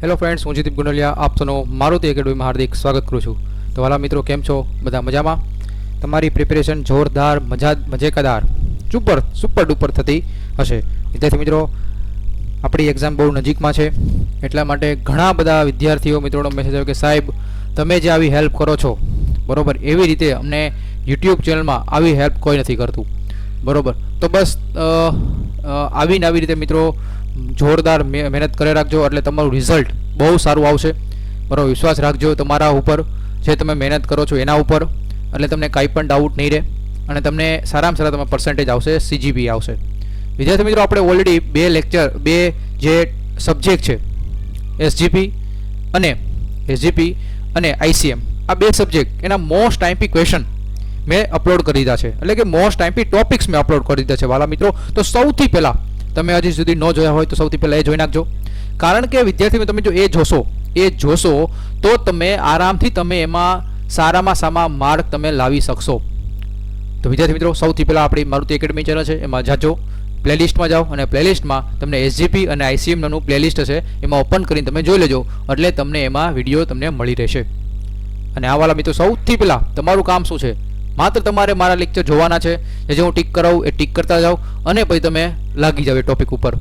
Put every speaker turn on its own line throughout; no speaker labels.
Hello friends, હું જીદીપ ગુંડલિયા આપ સૌનો મારુતિ એકેડમીમાં હાર્દિક સ્વાગત કરું છું. તો વાલા મિત્રો, કેમ છો? બધા મજામાં? તમારી પ્રિપેરેશન જોરદાર, મજેકદાર, સુપર ડુપર થતી હશે. વિદ્યાર્થી મિત્રો, આપણી એક્ઝામ બહુ નજીકમાં છે, એટલા માટે ઘણા બધા વિદ્યાર્થીઓ મિત્રોનો મેસેજ આવ્યો કે સાહેબ તમે જે આવી હેલ્પ કરો છો, બરાબર, એવી રીતે અમને યુટ્યુબ ચેનલમાં આવી હેલ્પ કોઈ નથી કરતું, બરાબર. તો બસ આવી રીતે મિત્રો જોરદાર મહેનત કરી રાખજો, એટલે તમારું રિઝલ્ટ બહુ સારું આવશે, બરાબર. વિશ્વાસ રાખજો તમારા ઉપર, જે તમે મહેનત કરો છો એના ઉપર, એટલે તમને કાંઈ પણ ડાઉટ નહીં રહે અને તમને સારામાં સારા તમારા પર્સન્ટેજ આવશે, CGPA આવશે. વિદ્યાર્થી મિત્રો, આપણે ઓલરેડી બે જે સબ્જેક્ટ છે SGP અને ICM, આ બે સબ્જેક્ટ એના મોસ્ટ આઈમ્પી ક્વેશ્ચન મેં અપલોડ કરી દીધા છે, એટલે કે મોસ્ટ આઈમ્પી ટોપિક્સ મેં અપલોડ કરી દીધા છે વાલા મિત્રો. તો સૌથી પહેલાં તમે હજી સુધી ન જોયા હોય તો સૌથી પહેલાં એ જોઈ નાખજો, કારણ કે વિદ્યાર્થી તમે જો એ જોશો તો તમે આરામથી તમે એમાં સારામાં સારા માર્ક તમે લાવી શકશો. તો વિદ્યાર્થી મિત્રો, સૌથી પહેલાં આપણી મારુતિ એકેડમી ચેનલ છે, એમાં જાજો, પ્લેલિસ્ટમાં જાઓ અને પ્લેલિસ્ટમાં તમને SGP અને ICM નું પ્લેલિસ્ટ હશે, એમાં ઓપન કરીને તમે જોઈ લેજો, એટલે તમને એમાં વિડીયો તમને મળી રહેશે. અને આ વાલા મિત્રો, સૌથી પહેલાં તમારું કામ શું છે? માત્ર તમારે મારા લેક્ચર જોવાના છે, જે હું ટીક કરાવું એ ટીક કરતા જાઓ અને પછી તમે લાગી જાવ એ ટોપિક ઉપર.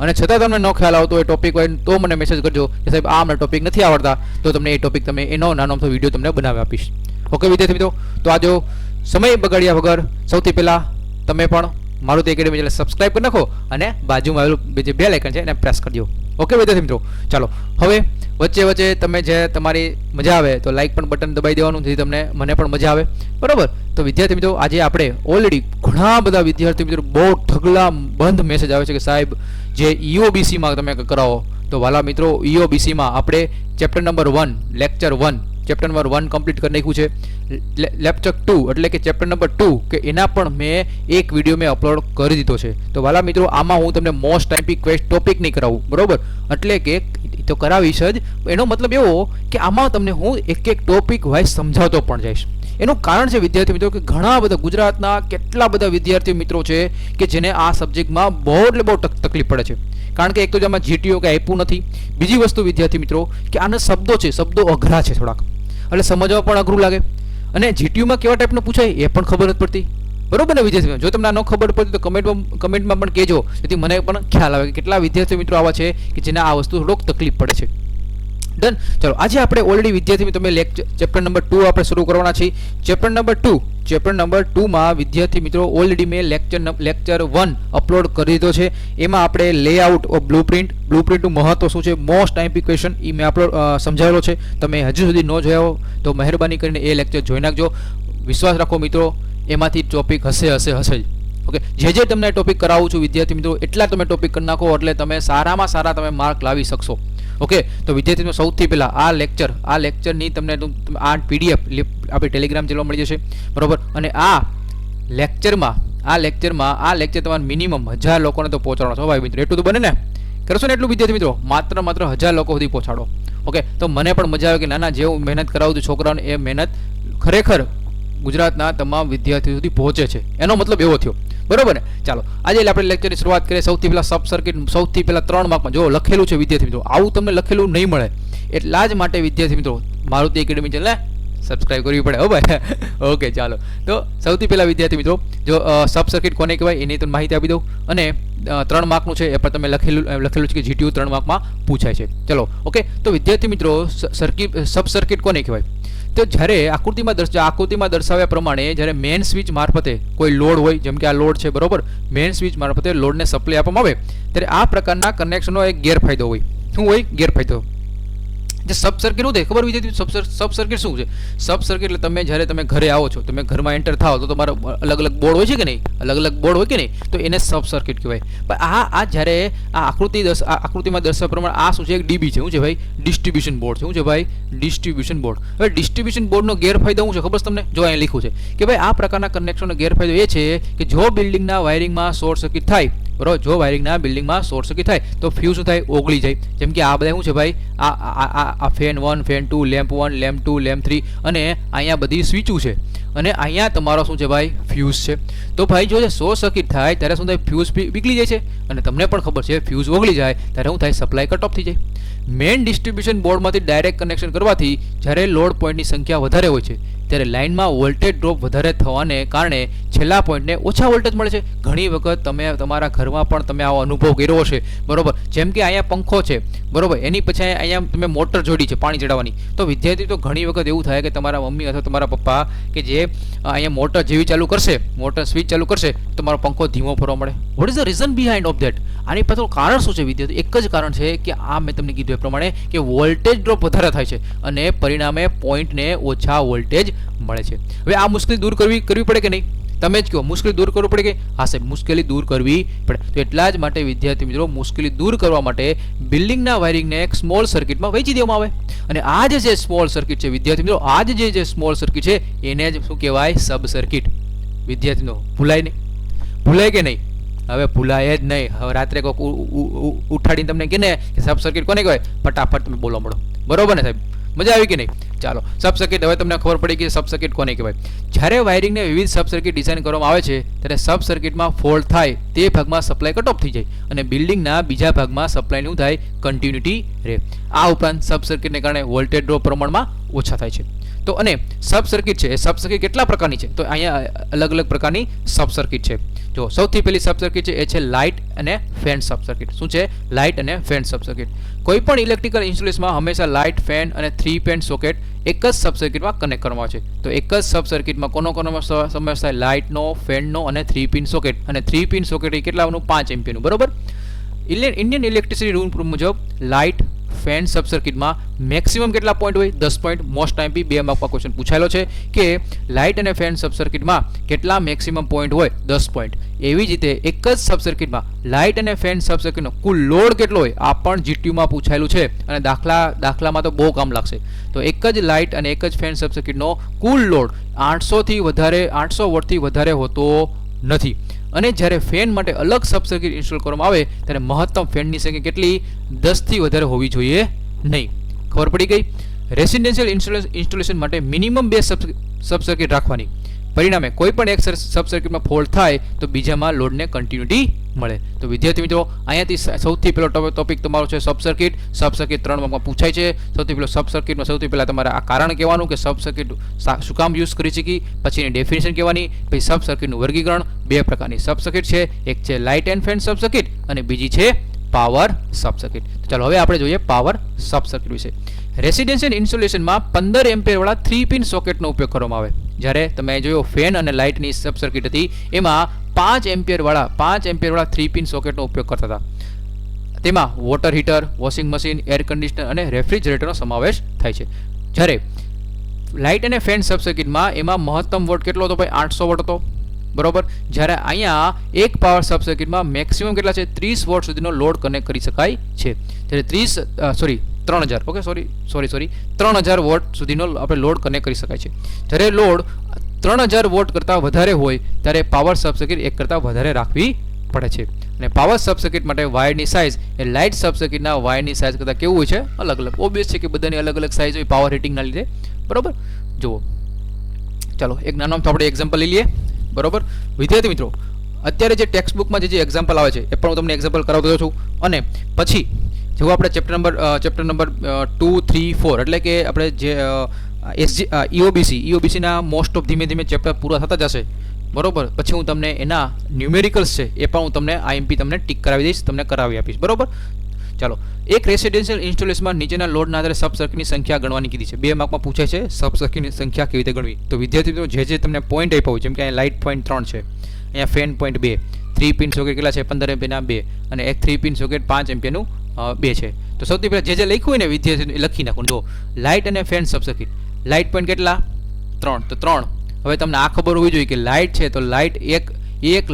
અને છતાં તમને ન ખ્યાલ આવતો એ ટોપિક હોય તો મને મેસેજ કરજો કે સાહેબ આ મને ટોપિક નથી આવડતા, તો તમને એ ટોપિક એનો નાનો વિડીયો તમને બનાવી આપીશ. ઓકે વિદ્યાર્થી મિત્રો, તો આ જો સમય બગાડ્યા વગર સૌથી પહેલાં તમે પણ મારુતિ એકેડમી ચેનલ સબસ્ક્રાઈબ કરી નાખો અને બાજુમાં આવેલું જે બેલ આઇકન છે એને પ્રેસ કરી દો. ઓકે વિદ્યાર્થી મિત્રો, ચાલો હવે વચ્ચે તમે જે તમારી મજા આવે તો લાઇક પણ બટન દબાવી દેવાનું, જેથી મને પણ મજા આવે, બરાબર. તો વિદ્યાર્થી મિત્રો, આજે આપણે ઓલરેડી ઘણા બધા વિદ્યાર્થી મિત્રો બહુ ઢગલા બંધ મેસેજ આવે છે કે સાહેબ જે EOBCમાં તમે કરાવો. તો વાલા મિત્રો, EOBCમાં આપણે chapter number 1 lecture 1 chapter number 1 complete કરી નાખ્યું છે. લેક્ચર 2 એટલે કે ચેપ્ટર નંબર 2 કે એના પણ મેં એક વિડીયો મેં અપલોડ કરી દીધો છે. તો વાલા મિત્રો, આમાં હું તમને મોસ્ટ આઈમ્પી ટોપિક નહીં કરાવું, બરાબર, એટલે કે તો કરાવીશ જ. એનો મતલબ એવો કે આમાં તમને હું એક ટોપિક વાઇઝ સમજાવતો પણ જઈશ. એનું કારણ છે વિદ્યાર્થી મિત્રો કે ઘણા બધા ગુજરાતના કેટલા બધા વિદ્યાર્થી મિત્રો છે કે જેને આ સબ્જેક્ટમાં બહુ તકલીફ પડે છે, કારણ કે એક તો આમાં GTO કે આપ્યું નથી, બીજી વસ્તુ વિદ્યાર્થી મિત્રો કે આના શબ્દો અઘરા છે થોડાક, એટલે સમજવા પણ અઘરું લાગે, અને GTOમાં કેવા ટાઈપનું પૂછાય એ પણ ખબર નથી પડતી, બરોબર ને વિદ્યાર્થી મિત્રો? જો તમને આ ન ખબર પડતી તો કમેન્ટમાં પણ કહેજો, જેથી મને પણ ખ્યાલ આવે કે કેટલા વિદ્યાર્થી મિત્રો આવા છે કે જેને આ વસ્તુ થોડોક તકલીફ પડે છે. ડન. ચલો, આજે આપણે ઓલરેડી વિદ્યાર્થી મિત્રો ચેપ્ટર નંબર 2 આપણે શરૂ કરવાના છીએ. ચેપ્ટર નંબર 2માં વિદ્યાર્થી મિત્રો ઓલરેડી મેં લેક્ચર 1 અપલોડ કરી દીધો છે. એમાં આપણે લેઆઉટ ઓફ બ્લુપ્રિન્ટનું મહત્વ શું છે, મોસ્ટ આઈમ્પી ક્વેશ્ચન એ મેં સમજાવેલો છે. તમે હજુ સુધી ન જોયા હો તો મહેરબાની કરીને એ લેક્ચર જોઈ નાખજો. વિશ્વાસ રાખો મિત્રો, એમાંથી ટોપિક હશે જ. ઓકે, જે તમને ટોપિક કરાવું છું વિદ્યાર્થી મિત્રો, એટલા તમે ટોપિક કરી નાખો એટલે તમે સારામાં સારા તમે માર્ક લાવી શકશો. ઓકે, તો વિદ્યાર્થી મિત્રો, સૌથી પહેલાં આ લેક્ચરની તમને આ PDF આપણી ટેલિગ્રામ ચેનલમાં મળી જશે, બરાબર. અને આ લેક્ચર તમારે મિનિમમ 1000 લોકોને તો પહોંચાડવાનો છો ભાઈ મિત્રો. એટલું તો બને ને? કરશો ને એટલું વિદ્યાર્થી મિત્રો? માત્ર 1000 લોકો સુધી પહોંચાડો. ઓકે, તો મને પણ મજા આવે કે નાના જે હું મહેનત કરાવું છું છોકરાઓને, એ મહેનત ખરેખર ગુજરાતના તમામ વિદ્યાર્થીઓ સુધી પહોંચે છે, એનો મતલબ એવો થયો, બરોબર ને? ચાલો, આજે આપણે લેક્ચરની શરૂઆત કરીએ. સૌથી પહેલાં સબ સર્કિટ, સૌથી પહેલાં 3 માર્કમાં જો લખેલું છે વિદ્યાર્થી મિત્રો, આવું તમને લખેલું નહીં મળે, એટલા જ માટે વિદ્યાર્થી મિત્રો મારુતિ એકેડમી ચેનલ સબસ્ક્રાઇબ કરવી પડે, હો ભાઈ. ઓકે, ચાલો, તો સૌથી પહેલાં વિદ્યાર્થી મિત્રો જો સબ સર્કિટ કોને કહેવાય એની તમને માહિતી આપી દઉં, અને 3 માર્કનું છે એ પણ તમે લખેલું છે કે GTO 3 માર્કમાં પૂછાય છે. ચલો, ઓકે, તો વિદ્યાર્થી મિત્રો સબ સર્કિટ કોને કહેવાય? તો જ્યારે આકૃતિમાં દર્શાવ્યા પ્રમાણે જ્યારે મેઇન સ્વિચ મારફતે કોઈ લોડ હોય, જેમ કે આ લોડ છે, બરોબર, મેઇન સ્વિચ મારફતે લોડને સપ્લાય આપવામાં આવે ત્યારે આ પ્રકારના કનેક્શનનો એક ગેરફાયદો હોય. શું હોય? ગેરફાયદો. જે સબ સર્કિટ શું થાય ખબર વિદ્યાર્થી? સબ સર્કિટ શું છે? સબ સર્કિટ એટલે તમે ઘરે આવો છો, તમે ઘરમાં એન્ટર થાઓ તો તમારા અલગ અલગ બોર્ડ હોય છે કે નહીં? અલગ બોર્ડ હોય કે નહીં? તો એને સબ સર્કિટ કહેવાય. પણ આ જ્યારે આ આકૃતિમાં દર્શાવ્યા પ્રમાણે આ શું છે? એક DB છે. શું છે ભાઈ? ડિસ્ટ્રીબ્યુશન બોર્ડ છે. શું છે ભાઈ? Distribution board. હવે ડિસ્ટ્રીબ્યુશન બોર્ડનો ગેરફાયદો શું છે ખબર તમને? જો અહીં લખ્યું છે કે ભાઈ આ પ્રકારના કનેક્શનનો ગેરફાયદો એ છે કે જો બિલ્ડિંગના વાયરિંગમાં શોર્ટ સર્કિટ થાય બરાબર. જો વાયરિંગના બિલ્ડિંગમાં શોર્ટ સર્કિટ થાય તો ફ્યુઝ શું થાય, ઓગળી જાય. જેમ કે આ બધા શું છે ભાઈ, આ fan 1, fan 2, lamp 1, lamp 2, lamp 3 અને અહીંયા બધી સ્વિચું છે અને અહીંયા તમારો શું છે ભાઈ, ફ્યુઝ છે. તો ભાઈ જો શોર્ટ સર્કિટ થાય ત્યારે શું થાય, ફ્યુઝ પીગળી જાય છે અને તમને પણ ખબર છે ફ્યુઝ ઓગળી જાય ત્યારે શું થાય, સપ્લાય કટ ઓફ થઈ જાય. મેઇન ડિસ્ટ્રીબ્યુશન બોર્ડમાંથી ડાયરેક્ટ કનેક્શન કરવાથી જ્યારે લોડ પોઈન્ટની સંખ્યા વધારે હોય છે ત્યારે લાઇનમાં વોલ્ટેજ ડ્રોપ વધારે થવાને કારણે છેલ્લા પોઈન્ટને ઓછા વોલ્ટેજ મળે છે. ઘણી વખત તમે તમારા ઘરમાં પણ તમે આવો અનુભવ કર્યો હશે, બરોબર. જેમ કે અહીંયા પંખો છે, બરોબર, એની પછી અહીંયા તમે મોટર જોડી છે પાણી ચડાવવાની, તો વિદ્યાર્થી તો ઘણી વખત એવું થાય કે તમારા મમ્મી અથવા તમારા પપ્પા કે જે અહીંયા મોટર જેવી ચાલુ કરશે, મોટર સ્વિચ ચાલુ કરશે, તમારો પંખો ધીમો ફરવા મળે. What is the reason behind of that? આની પાછળ કારણ શું છે વિદ્યાર્થી? એક જ કારણ છે કે આ મેં તમને કીધું એ પ્રમાણે કે વોલ્ટેજ ડ્રોપ વધારે થાય છે અને પરિણામે પોઈન્ટને ઓછા વોલ્ટેજ મળે છે. હવે આ મુશ્કેલી દૂર કરવી પડે કે નહીં? તમે જ કહો, મુશ્કેલી દૂર કરવી પડે કે? હા સાહેબ, મુશ્કેલી દૂર કરવી પડે. તો એટલા જ માટે વિદ્યાર્થી મિત્રો, મુશ્કેલી દૂર કરવા માટે બિલ્ડિંગના વાયરિંગને એક સ્મોલ સર્કિટમાં વહેંચી દેવામાં આવે અને આ જે સ્મોલ સર્કિટ છે વિદ્યાર્થી મિત્રો, આ જે સ્મોલ સર્કિટ છે એને જ શું કહેવાય, સબ સર્કિટ. વિદ્યાર્થી મિત્રો ભૂલાય નહીં? ભૂલાય કે નહીં? હવે ભૂલાય જ નહીં. હવે રાત્રે કોઈક ઉઠાડીને તમને કહે ને કે સબ સર્કિટ કોને કહેવાય, ફટાફટ તમે બોલવા મળો. બરોબર ને સાહેબ? મજા આવી કે નહીં? ચાલો, સબ સર્કિટ હવે તમને ખબર પડી કે સબ સર્કિટ કોને કહેવાય. જ્યારે વાયરિંગને વિવિધ સબ સર્કિટ ડિઝાઇન કરવામાં આવે છે ત્યારે સબ સર્કિટમાં ફોલ્ટ થાય તે ભાગમાં સપ્લાય કટ ઓફ થઈ જાય અને બિલ્ડિંગના બીજા ભાગમાં સપ્લાયનું થાય કન્ટિન્યુટી રહે. આ ઉપરાંત સબ સર્કિટને કારણે વોલ્ટેજ ડ્રોપ પ્રમાણમાં ઓછા થાય છે. તો અને સબ સર્કિટ છે, એ સબ સર્કિટ કેટલા પ્રકારની છે? તો અહીંયા અલગ અલગ પ્રકારની સબ સર્કિટ છે. જો સૌથી પહેલી સબ સર્કિટ છે એ છે લાઇટ અને ફેન સબ સર્કિટ. શું છે? લાઇટ અને ફેન સબ સર્કિટ. કોઈ પણ ઇલેક્ટ્રિકલ ઇન્સ્ટોલેશનમાં હંમેશા લાઇટ, ફેન અને 3 પેન સોકેટ એક જ સબ સર્કિટમાં કનેક્ટ કરવામાં આવે છે. તો એક જ સબ સર્કિટમાં કોનો સમાવેશ થાય? લાઇટનો, ફેનનો અને 3 પિન સોકેટ. અને 3 પિન સોકેટ એ કેટલાનું? 5 એમ્પિયરનું, બરોબર. ઇન્ડિયન ઇલેક્ટ્રિસિટી રૂલ મુજબ લાઇટ, ફેન સબ સર્કિટમાં મેક્સિમમ કેટલા પોઈન્ટ હોય? 10 પોઈન્ટ. મોસ્ટ ટાઈમ 2 માર્કમાં ક્વેશ્ચન પૂછાયેલો છે કે લાઇટ અને ફેન સબ સર્કિટમાં કેટલા મેક્સિમમ પોઈન્ટ હોય? 10 પોઈન્ટ. એવી જ રીતે એક જ સબ સર્કિટમાં લાઇટ અને ફેન સબ સર્કિટનો કુલ લોડ કેટલો હોય? આ પણ જીટીયુમાં પૂછાયેલું છે અને દાખલામાં તો બહુ કામ લાગશે. તો એક જ લાઇટ અને એક જ ફેન સબ સર્કિટનો કુલ લોડ 800 વોટથી વધારે હોતો નથી. અને જ્યારે ફેન માટે અલગ સબ સર્કિટ ઇન્સ્ટોલ કરવામાં આવે ત્યારે મહત્તમ ફેનની સંખ્યા કેટલી? 10થી વધારે હોવી જોઈએ નહીં. ખબર પડી ગઈ? રેસિડેન્શિયલ ઇન્સ્ટોલેશન માટે મિનિમમ 2 સબ સર્કિટ રાખવાની. પરિણામે કોઈ પણ એક સબ સર્કિટમાં ફોલ્ટ થાય તો બીજામાં લોડને કન્ટિન્યુટી મળે. તો વિદ્યાર્થી મિત્રો, અહીંયાથી સૌથી પહેલો ટોપિક તમારો છે સબ સર્કિટ. સબ સર્કિટ 3 માર્કમાં પૂછાય છે. સૌથી પહેલો સબ સર્કિટમાં સૌથી પહેલાં તમારે આ કારણ કહેવાનું કે સબ સર્કિટ શું કામ યુઝ કરી શકી, પછી એની ડેફિનેશન કહેવાની, પછી સબ સર્કિટનું વર્ગીકરણ. 2 પ્રકારની સબ સર્કિટ છે, એક છે light and fan sub circuit અને બીજી છે પાવર સબ સર્કિટ. ચાલો હવે આપણે જોઈએ પાવર સબ સર્કિટ વિશે. રેસિડેન્શિયલ ઇન્સ્ટોલેશનમાં 15 એમ્પિયરવાળા 3 પિન સોકેટનો ઉપયોગ કરવામાં આવે. જ્યારે તમે જોયો ફેન અને લાઇટની સબ સર્કિટ હતી એમાં 5 એમ્પિયરવાળા 3 પિન સોકેટનો ઉપયોગ કરતા હતા. તેમાં water heater, washing machine, air conditioner અને રેફ્રિજરેટરનો સમાવેશ થાય છે. જ્યારે લાઇટ અને ફેન સબ સર્કિટમાં એમાં મહત્તમ વોટ કેટલો હતો ભાઈ? 800 વોટ હતો, બરોબર. જ્યારે અહીંયા એક પાવર સબ સર્કિટમાં મેક્સિમમ કેટલા છે? 30 વોટ સુધીનો લોડ કનેક્ટ કરી શકાય છે. જ્યારે 3000 વોટ સુધીનો આપણે લોડ કનેક્ટ કરી શકાય છે. જ્યારે લોડ 3000 વોટ કરતાં વધારે હોય ત્યારે પાવર સબ સર્કિટ એક કરતાં વધારે રાખવી પડે છે. અને પાવર સબ સર્કિટ માટે વાયરની સાઇઝ એ લાઇટ સબ સર્કિટના વાયરની સાઇઝ કરતાં કેવું હોય છે? અલગ અલગ. ઓબ્વિયસ છે કે બધાની અલગ અલગ સાઇઝ હોય પાવર હીટિંગના લીધે, બરોબર. જુઓ, ચાલો એક નાનું આપણે એક્ઝામ્પલ લઈ લઈએ, બરોબર. વિદ્યાર્થી મિત્રો, અત્યારે જે ટેક્સ્ટ બુકમાં જે એક્ઝામ્પલ આવે છે એ પણ હું તમને એક્ઝામ્પલ કરાવતો છું. અને પછી જો આપણે ચેપ્ટર નંબર 2, 3, 4 એટલે કે આપણે જે EOBCના મોસ્ટ ઓફ ધીમે ધીમે ચેપ્ટર પૂરા થતા જશે, બરોબર. પછી હું તમને એના ન્યુમેરિકલ્સ છે એ પણ હું તમને IMP તમને ટીક કરાવી દઈશ, તમને કરાવી આપીશ, બરોબર. ચાલો, એક રેસિડેન્શિયલ ઇન્સ્ટોલેશનમાં નીચેના લોડના આધારે સબ સર્કિટની સંખ્યા ગણવાની કીધી છે. 2 માર્કમાં પૂછાય છે સબ સર્કિટની સંખ્યા કેવી રીતે ગણવી. તો વિદ્યાર્થી મિત્રો, જે તમને પોઈન્ટ આપ્યા હોય, જેમ કે અહીંયા લાઇટ પોઈન્ટ 3 છે, અહીંયા ફેન પોઈન્ટ 2, 3 પિન સોકેટ કેટલા છે? 15 એમ્પિયરના 2 અને એક 3 પિન સોકેટ 5 એમ્પિયરનું 2 છે. તો સૌથી પહેલાં જે લખ્યું હોય ને વિદ્યાર્થી લખી નાખું. જો લાઇટ અને fan sub circuit, light point કેટલા? 3. તો 3. હવે તમને આ ખબર હોવી જોઈએ કે લાઇટ છે તો લાઇટ એક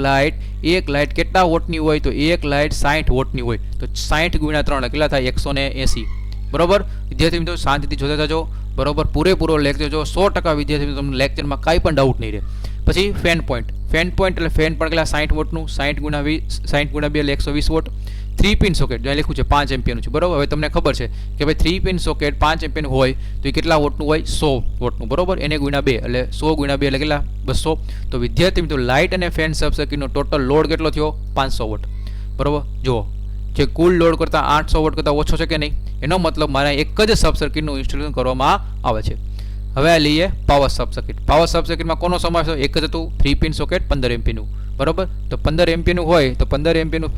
લાઇટ કેટલા વોટની હોય? તો એક લાઇટ 60 વોટની હોય. તો 60 × 3 કેટલા થાય? 180, બરોબર. વિદ્યાર્થી મિત્રો શાંતિથી જોતા જજો, બરોબર. પૂરેપૂરો લેક્ચર જો. 100% વિદ્યાર્થી મિત્રો તમને લેક્ચરમાં કાંઈ પણ ડાઉટ નહીં રહે. પછી ફેન ફેન પોઈન્ટ એટલે ફેન પણ કેટલા 60 વોટનું, 60 ગુણ્યા 20, 60 ગુણ્યા 2 એટલે 120 વોટ. 3 પિન સોકેટ જ્યાં લખ્યું છે 5 એમ્પિયરનું છે, બરોબર. હવે તમને ખબર છે કે ભાઈ 3 પિન સોકેટ 5 એમ્પિયરનું હોય તો એ કેટલા વોટનું હોય? 100 વોટનું, બરોબર. એને ગુણ્યા 2 એટલે 100 ગુણ્યા 2 એટલે કેટલા? 200. તો વિદ્યાર્થી મિત્રો લાઇટ અને ફેન સબ સર્કિટનો ટોટલ લોડ કેટલો થયો? 500 વોટ, બરોબર. જુઓ જે કુલ લોડ કરતાં 800 વોટ કરતાં ઓછો છે કે નહીં? એનો મતલબ મારે એક જ સબ સર્કિટનું ઇન્સ્ટોલેશન કરવામાં આવે છે. હવે આ લઈએ પાવર સબ સર્કિટ. પાવર સબ સર્કિટમાં કોનો સમાવેશ હોય? એક જ હતું 3 પિન સોકેટ 15 એમ્પીનું, બરોબર. તો 15 એમ્પીનું હોય તો 15 એમ્પીનું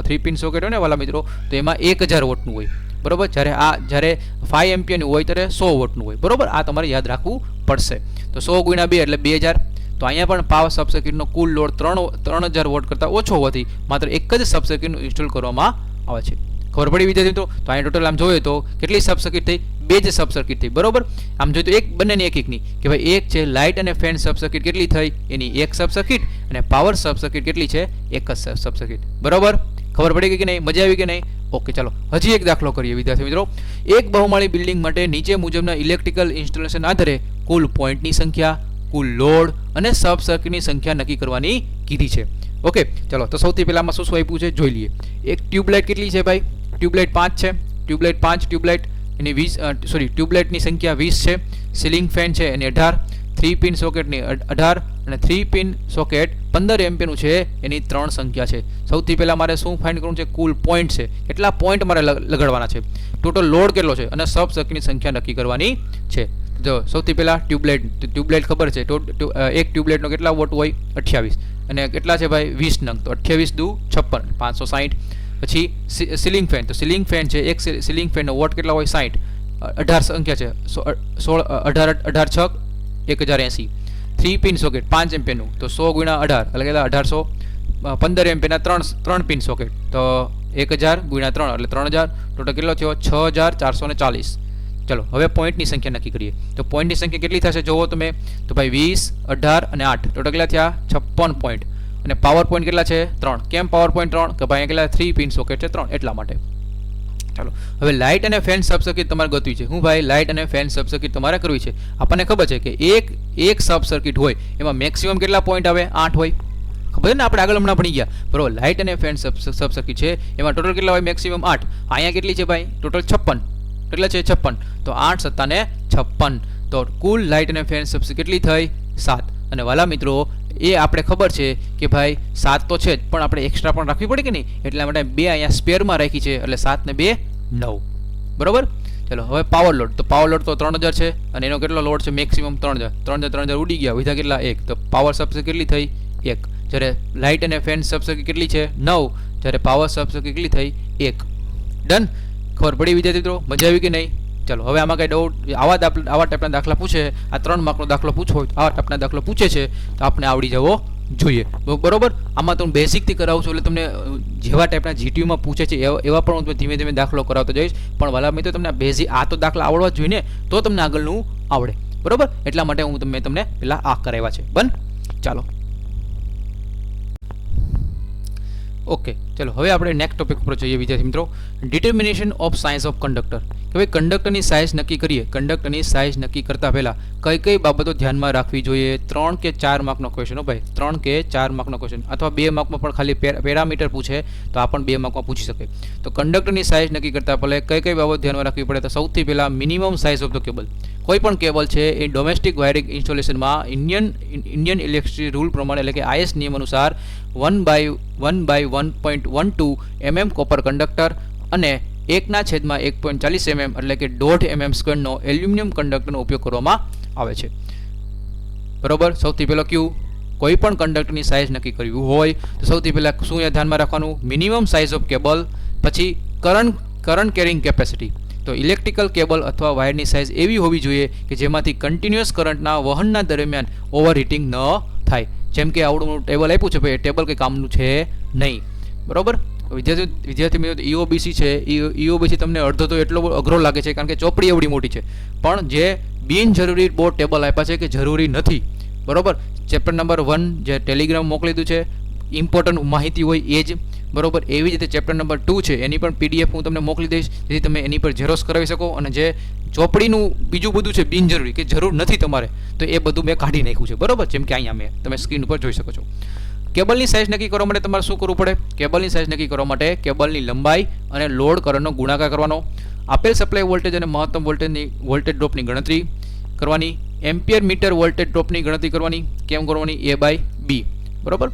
3 પિન સોકેટ હોય ને વાલા મિત્રો, તો એમાં 1000 વોટનું હોય, બરોબર. જ્યારે 5 એમ્પિયરનું હોય ત્યારે 100 વોટનું હોય, બરોબર. આ તમારે યાદ રાખવું પડશે. તો 100 ગુણ્યા 2 એટલે 2000. તો અહીંયા પણ પાવર સબ સર્કિટનો કુલ લોડ 3000 વોટ કરતાં ઓછો હોવાથી માત્ર એક જ સબ સર્કિટનું ઇન્સ્ટોલ કરવામાં આવે છે. ખબર પડી વિદ્યાર્થી મિત્રો? તો અહીંયા ટોટલ આમ જોઈએ તો કેટલી સબ સર્કિટ થઈ? 2 જ સબ સર્કિટ થઈ, બરોબર. આમ જોઈએ તો એક બંનેની એકની કે ભાઈ એક છે લાઇટ અને ફેન સબ સર્કિટ કેટલી થઈ? એની એક સબ સર્કિટ. અને પાવર સબ સર્કિટ કેટલી છે? એક જ સબ સર્કિટ, બરોબર. ખબર પડી ગઈ કે નહીં? મજા આવી કે નહીં? ઓકે, ચાલો હજી એક દાખલો કરીએ વિદ્યાર્થી મિત્રો. એક બહુમાળી બિલ્ડિંગ માટે નીચે મુજબના ઇલેક્ટ્રિકલ ઇન્સ્ટોલેશન આધારે કુલ પોઈન્ટની સંખ્યા, કુલ લોડ અને સબ સર્કિટની સંખ્યા નક્કી કરવાની કીધી છે. ઓકે, ચલો તો સૌથી પહેલામાં શું આપ્યું છે જોઈ લઈએ. એક ટ્યુબલાઇટ કેટલી છે ભાઈ? ટ્યુબલાઇટ 5 છે. ટ્યુબલાઇટ 5 ટ્યુબલાઇટ એની 20 ટ્યુબલાઇટની સંખ્યા 20 છે. સીલિંગ ફેન છે એની 18. 3 પિન સોકેટની 18 અને 3 પિન સોકેટ 15 એમ્પિયરનું છે એની 3 સંખ્યા છે. સૌથી પહેલાં મારે શું ફાઇન્ડ કરવું છે? કુલ પોઈન્ટ છે. કેટલા પોઈન્ટ મારે લગાડવાના છે? ટોટલ લોડ કેટલો છે? અને સબ સર્કિટની સંખ્યા નક્કી કરવાની છે. જો સૌથી પહેલાં ટ્યુબલાઇટ ખબર છે. એક ટ્યુબલાઇટનો કેટલા વોટ હોય? 28. અને કેટલા છે ભાઈ? 20 નંગ. તો 28 દુ 56, 560. પછી સીલિંગ ફેન. તો સીલિંગ ફેન છે એક સીલિંગ ફેનનો વોટ કેટલા હોય? 60. 18 સંખ્યા છે. 18 6 1080. 3 પિન સોકેટ 5 એમ્પિયરનું તો 100 ગુણ્યા 18 એટલે કેટલા? 1800. 15 એમ્પિયરના 3 પિન સોકેટ તો 1000 ગુણ્યા 3 એટલે 3000. ટોટલ કેટલો થયો? 6440. ચલો હવે પોઈન્ટની સંખ્યા નક્કી કરીએ. તો પોઈન્ટની સંખ્યા કેટલી થશે જોવો તમે? તો ભાઈ 20, 18 અને 8 ટોટલ કેટલા થયા? 56 પોઈન્ટ. અને પાવર પોઈન્ટ કેટલા છે? 3. કેમ પાવર પોઈન્ટ 3? કે ભાઈ કેટલા 3 પિન સોકેટ છે 3 એટલા માટે. ચાલો હવે લાઇટ અને ફેન સબ સર્કિટ તમારે ગોતવી છે. હું ભાઈ લાઇટ અને ફેન સબ સર્કિટ તમારે કરવી છે. આપણને ખબર છે કે એક સબ સર્કિટ હોય એમાં મેક્સિમમ કેટલા પોઈન્ટ આવે? 8 હોય. ખબર છે ને? આપણે આગળ હમણાં ભણી ગયા, બરોબર. લાઇટ અને ફેન સબ સર્કિટ છે એમાં ટોટલ કેટલા હોય? મેક્સિમમ 8. અહીંયા કેટલી છે ભાઈ? ટોટલ 56. કેટલા છે? 56. તો 8 સત્તાને 56. તો કુલ લાઇટ અને ફેન સબ સર્કિટ કેટલી થઈ? 7. અને વાલા મિત્રો એ આપણે ખબર છે કે ભાઈ 7 તો છે જ, પણ આપણે એક્સ્ટ્રા પણ રાખવી પડે કે નહીં? એટલા માટે 2 અહીંયા સ્પેરમાં રાખી છે એટલે 7 ને 2 9, બરોબર. ચલો હવે પાવર લોડ. તો પાવર લોડ તો 3000 છે અને એનો કેટલો લોડ છે? મેક્સિમમ 3000 ઉડી ગયા, વિધા કેટલા? 1. તો પાવર સબ સર્કિટ કેટલી થઈ? 1. જ્યારે લાઇટ અને ફેન સબ સર્કિટ કેટલી છે? 9. જ્યારે પાવર સબ સર્કિટ કેટલી થઈ? 1. ડન. ખબર પડી વિદ્યાર્થી મિત્રો? મજા આવી કે નહીં? ચલો હવે આમાં કઈ ડાઉટ? આવા ટાઈપના દાખલા પૂછે, આ 3 માર્કનો દાખલો પૂછવો હોય તો આવા ટાઈપના દાખલો પૂછે છે તો આપણે આવડી જવો જોઈએ, બરોબર. આમાં તો હું બેઝિકથી કરાવું છું એટલે તમને જેવા ટાઈપના જીટીયુમાં પૂછે છે એવા પણ હું ધીમે ધીમે દાખલો કરાવતો જઈશ. પણ વાલા મિત્રો તમને બેઝિક આ તો દાખલા આવડવા જ જોઈએ ને, તો તમને આગળનું આવડે, બરોબર. એટલા માટે હું તમને પહેલાં આ કરાવ્યા છે. ચાલો ઓકે, ચલો હવે આપણે નેક્સ્ટ ટોપિક ઉપર જોઈએ વિદ્યાર્થી મિત્રો. Determination of size of conductor. કે ભાઈ કંડક્ટરની સાઇઝ નક્કી કરીએ. કંડક્ટરની સાઇઝ નક્કી કરતા પહેલા કઈ બાબતો ધ્યાનમાં રાખવી જોઈએ? 3 કે 4 માર્કનો ક્વેશ્ચન હો ભાઈ. 3 કે 4 માર્કનો ક્વેશ્ચન અથવા 2 માર્કમાં પણ ખાલી પેરામીટર પૂછે તો આ પણ 2 માર્કમાં પૂછી શકે. તો કંડક્ટરની સાઇઝ નક્કી કરતા પહેલા કઈ બાબત ધ્યાનમાં રાખવી પડે? તો સૌથી પહેલા minimum size of the cable. કોઈ પણ કેબલ છે એ ડોમેસ્ટિક વાયરિંગ ઇન્સ્ટોલેશનમાં ઇન્ડિયન ઇલેક્ટ્રિસિટી રૂલ પ્રમાણે એટલે કે IS નિયમ અનુસાર 1/1.12 mm કોપર કંડક્ટર અને 1/1.40 mm એટલે કે 1.5 mm સ્ક્વેરનો એલ્યુમિનિયમ કંડક્ટરનો ઉપયોગ કરવામાં આવે છે, બરોબર. સૌથી પહેલો કોઈ પણ કંડક્ટરની સાઇઝ નક્કી કરવી હોય તો સૌથી પહેલાં શું ધ્યાનમાં રાખવાનું? Minimum size of cable. પછી કરંટ કેરિંગ કેપેસિટી. તો ઇલેક્ટ્રિકલ કેબલ અથવા વાયરની સાઇઝ એવી હોવી જોઈએ કે જેમાંથી કન્ટિન્યુઅસ કરંટના વહનના દરમિયાન ઓવરહીટિંગ ન થાય. જેમ કે આવડું ટેબલ આપ્યું છે ભાઈ, ટેબલ કંઈ કામનું છે નહીં, બરોબર. વિદ્યાર્થી મિત્રો EOBC છે, EOBC તમને અડધો તો એટલો અઘરો લાગે છે કારણ કે ચોપડી એવડી મોટી છે, પણ જે બિનજરૂરી બોર્ડ ટેબલ આપ્યા છે કે જરૂરી નથી, બરોબર. ચેપ્ટર નંબર 1 જે ટેલિગ્રામ મોકલી દીધું છે, ઇમ્પોર્ટન્ટ માહિતી હોય એ જ બરોબર. એવી જ રીતે ચેપ્ટર નંબર 2 છે એની પણ પીડીએફ હું તમને મોકલી દઈશ, જેથી તમે એની પર ઝેરોક્સ કરાવી શકો. અને જે ચોપડીનું બીજું બધું છે બિનજરૂરી કે જરૂર નથી તમારે, તો એ બધું મેં કાઢી નાખ્યું છે. બરોબર, જેમ કે અહીંયા મેં તમે સ્ક્રીન ઉપર જોઈ શકો છો. કેબલની સાઇઝ નક્કી કરવા માટે તમારે શું કરવું પડે? કેબલની સાઇઝ નક્કી કરવા માટે કેબલની લંબાઈ અને લોડ કરંટનો ગુણાકાર કરવાનો, આપેલ સપ્લાય વોલ્ટેજ અને મહત્તમ વોલ્ટેજ ડ્રોપની ગણતરી કરવાની, એમ્પિયર મીટર વોલ્ટેજ ડ્રોપની ગણતરી કરવાની. કેમ કરવાની? A/B. બરોબર.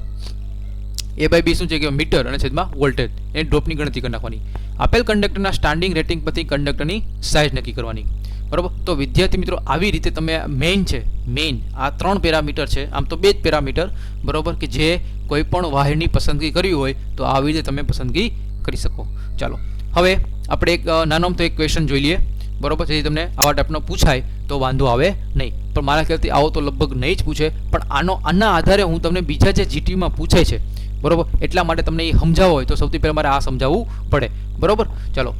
A/B શું છે કે મીટર અને છેદમાં વોલ્ટેજ એ ડ્રોપની ગણતરી કરી નાખવાની. આપેલ કંડક્ટરના સ્ટાન્ડિંગ રેટિંગ પરથી કંડક્ટરની સાઇઝ નક્કી કરવાની. બરોબર. તો વિદ્યાર્થી મિત્રો આવી રીતે તમે મેઇન આ 3 પેરામીટર છે, આમ તો 2 જ પેરામીટર, બરોબર, કે જે કોઈ પણ વાયરની પસંદગી કરવી હોય તો આવી રીતે તમે પસંદગી કરી શકો. ચાલો હવે આપણે એક નાનો તો એક ક્વેશ્ચન જોઈ લઈએ. બરોબર, જેથી તમને આવા ટાઈપનો પૂછાય તો વાંધો આવે નહીં. પણ મારા ખ્યાલથી આવો તો લગભગ નહીં જ પૂછે, પણ આના આધારે હું તમને બીજા જે જીટીયુમાં પૂછાય છે, બરોબર, એટલા માટે તમને એ સમજાવવો હોય તો સૌથી પહેલાં મારે આ સમજાવવું પડે. બરોબર. ચાલો,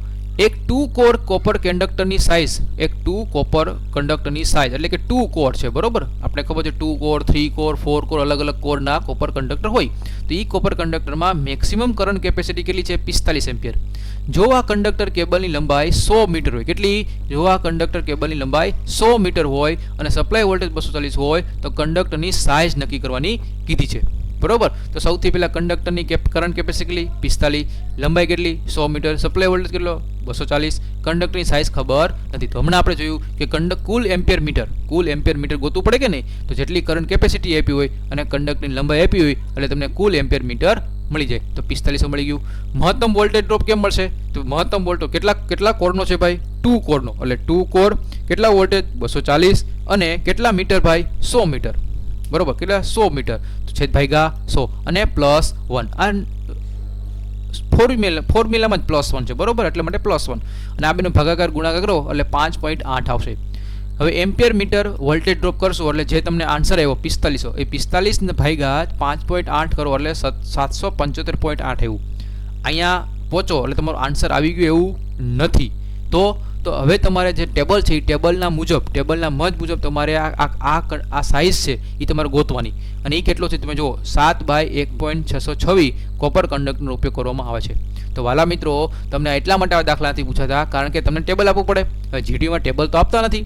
એક 2 કોર કોપર કંડક્ટરની સાઇઝ, એક 2 કોપર કંડક્ટરની સાઇઝ એટલે કે 2 કોર છે. બરોબર, આપણે ખબર છે 2 કોર, 3 કોર, 4 કોર, અલગ અલગ કોરના કોપર કંડક્ટર હોય. તો એ કોપર કંડક્ટરમાં મેક્સિમમ કરંટ કેપેસિટી કેટલી છે? 45 એમ્પિયર. જો આ કંડક્ટર કેબલની લંબાઈ 100 મીટર હોય, કેટલી? જો આ કંડક્ટર કેબલની લંબાઈ 100 મીટર હોય અને સપ્લાય વોલ્ટેજ 240 હોય તો કંડક્ટરની સાઇઝ નક્કી કરવાની કીધી છે. બરોબર. તો સૌથી પહેલાં કંડક્ટરની કરંટ કેપેસિટી કેટલી? 45. લંબાઈ કેટલી? 100 મીટર. સપ્લાય વોલ્ટેજ કેટલો? 240. કંડક્ટરની સાઇઝ ખબર નથી. તો હમણાં આપણે જોયું કે કુલ એમ્પિયર મીટર ગોતવું પડે કે નહીં? તો જેટલી કરંટ કેપેસિટી આપી હોય અને કંડક્ટરની લંબાઈ આપી હોય એટલે તમને કુલ એમ્પિયર મીટર મળી જાય. તો 45 મળી ગયું. મહત્તમ વોલ્ટેજ ડ્રોપ કેમ મળશે? તો મહત્તમ વોલ્ટેજ કેટલા કોરનો છે ભાઈ? 2 કોરનો. એટલે 2 કોર કેટલા વોલ્ટેજ? 240. અને કેટલા મીટર ભાઈ? 100 મીટર. બરોબર, કેટલા? 100 મીટર. તો છેદ ભાગ્યા 100 અને +1. આ ફોર્મ્યુલામાં જ +1 છે. બરોબર, એટલે માટે +1 અને આ બેનો ભાગાકાર ગુણાકાર કરો એટલે 5.8 આવશે. હવે એમ્પિયર મીટર વોલ્ટેજ ડ્રોપ કરશો એટલે જે તમને આન્સર આવ્યો 4500, એ 45 ભાગ્યા 5.8 કરો એટલે 775.8 આવ્યું. અહીંયા પહોંચો એટલે તમારો આન્સર આવી ગયો એવું નથી. તો હવે તમારે જે ટેબલ છે એ ટેબલના મુજબ તમારે આ સાઇઝ છે એ તમારે ગોતવાની. અને એ કેટલો છે તમે જુઓ, 7/1.626 કોપર કંડક્ટરનો ઉપયોગ કરવામાં આવે છે. તો વાલા મિત્રો, તમને એટલા માટે આ દાખલા નથી પૂછાતા કારણ કે તમને ટેબલ આપવું પડે. હવે જીટીયુમાં ટેબલ તો આપતા નથી.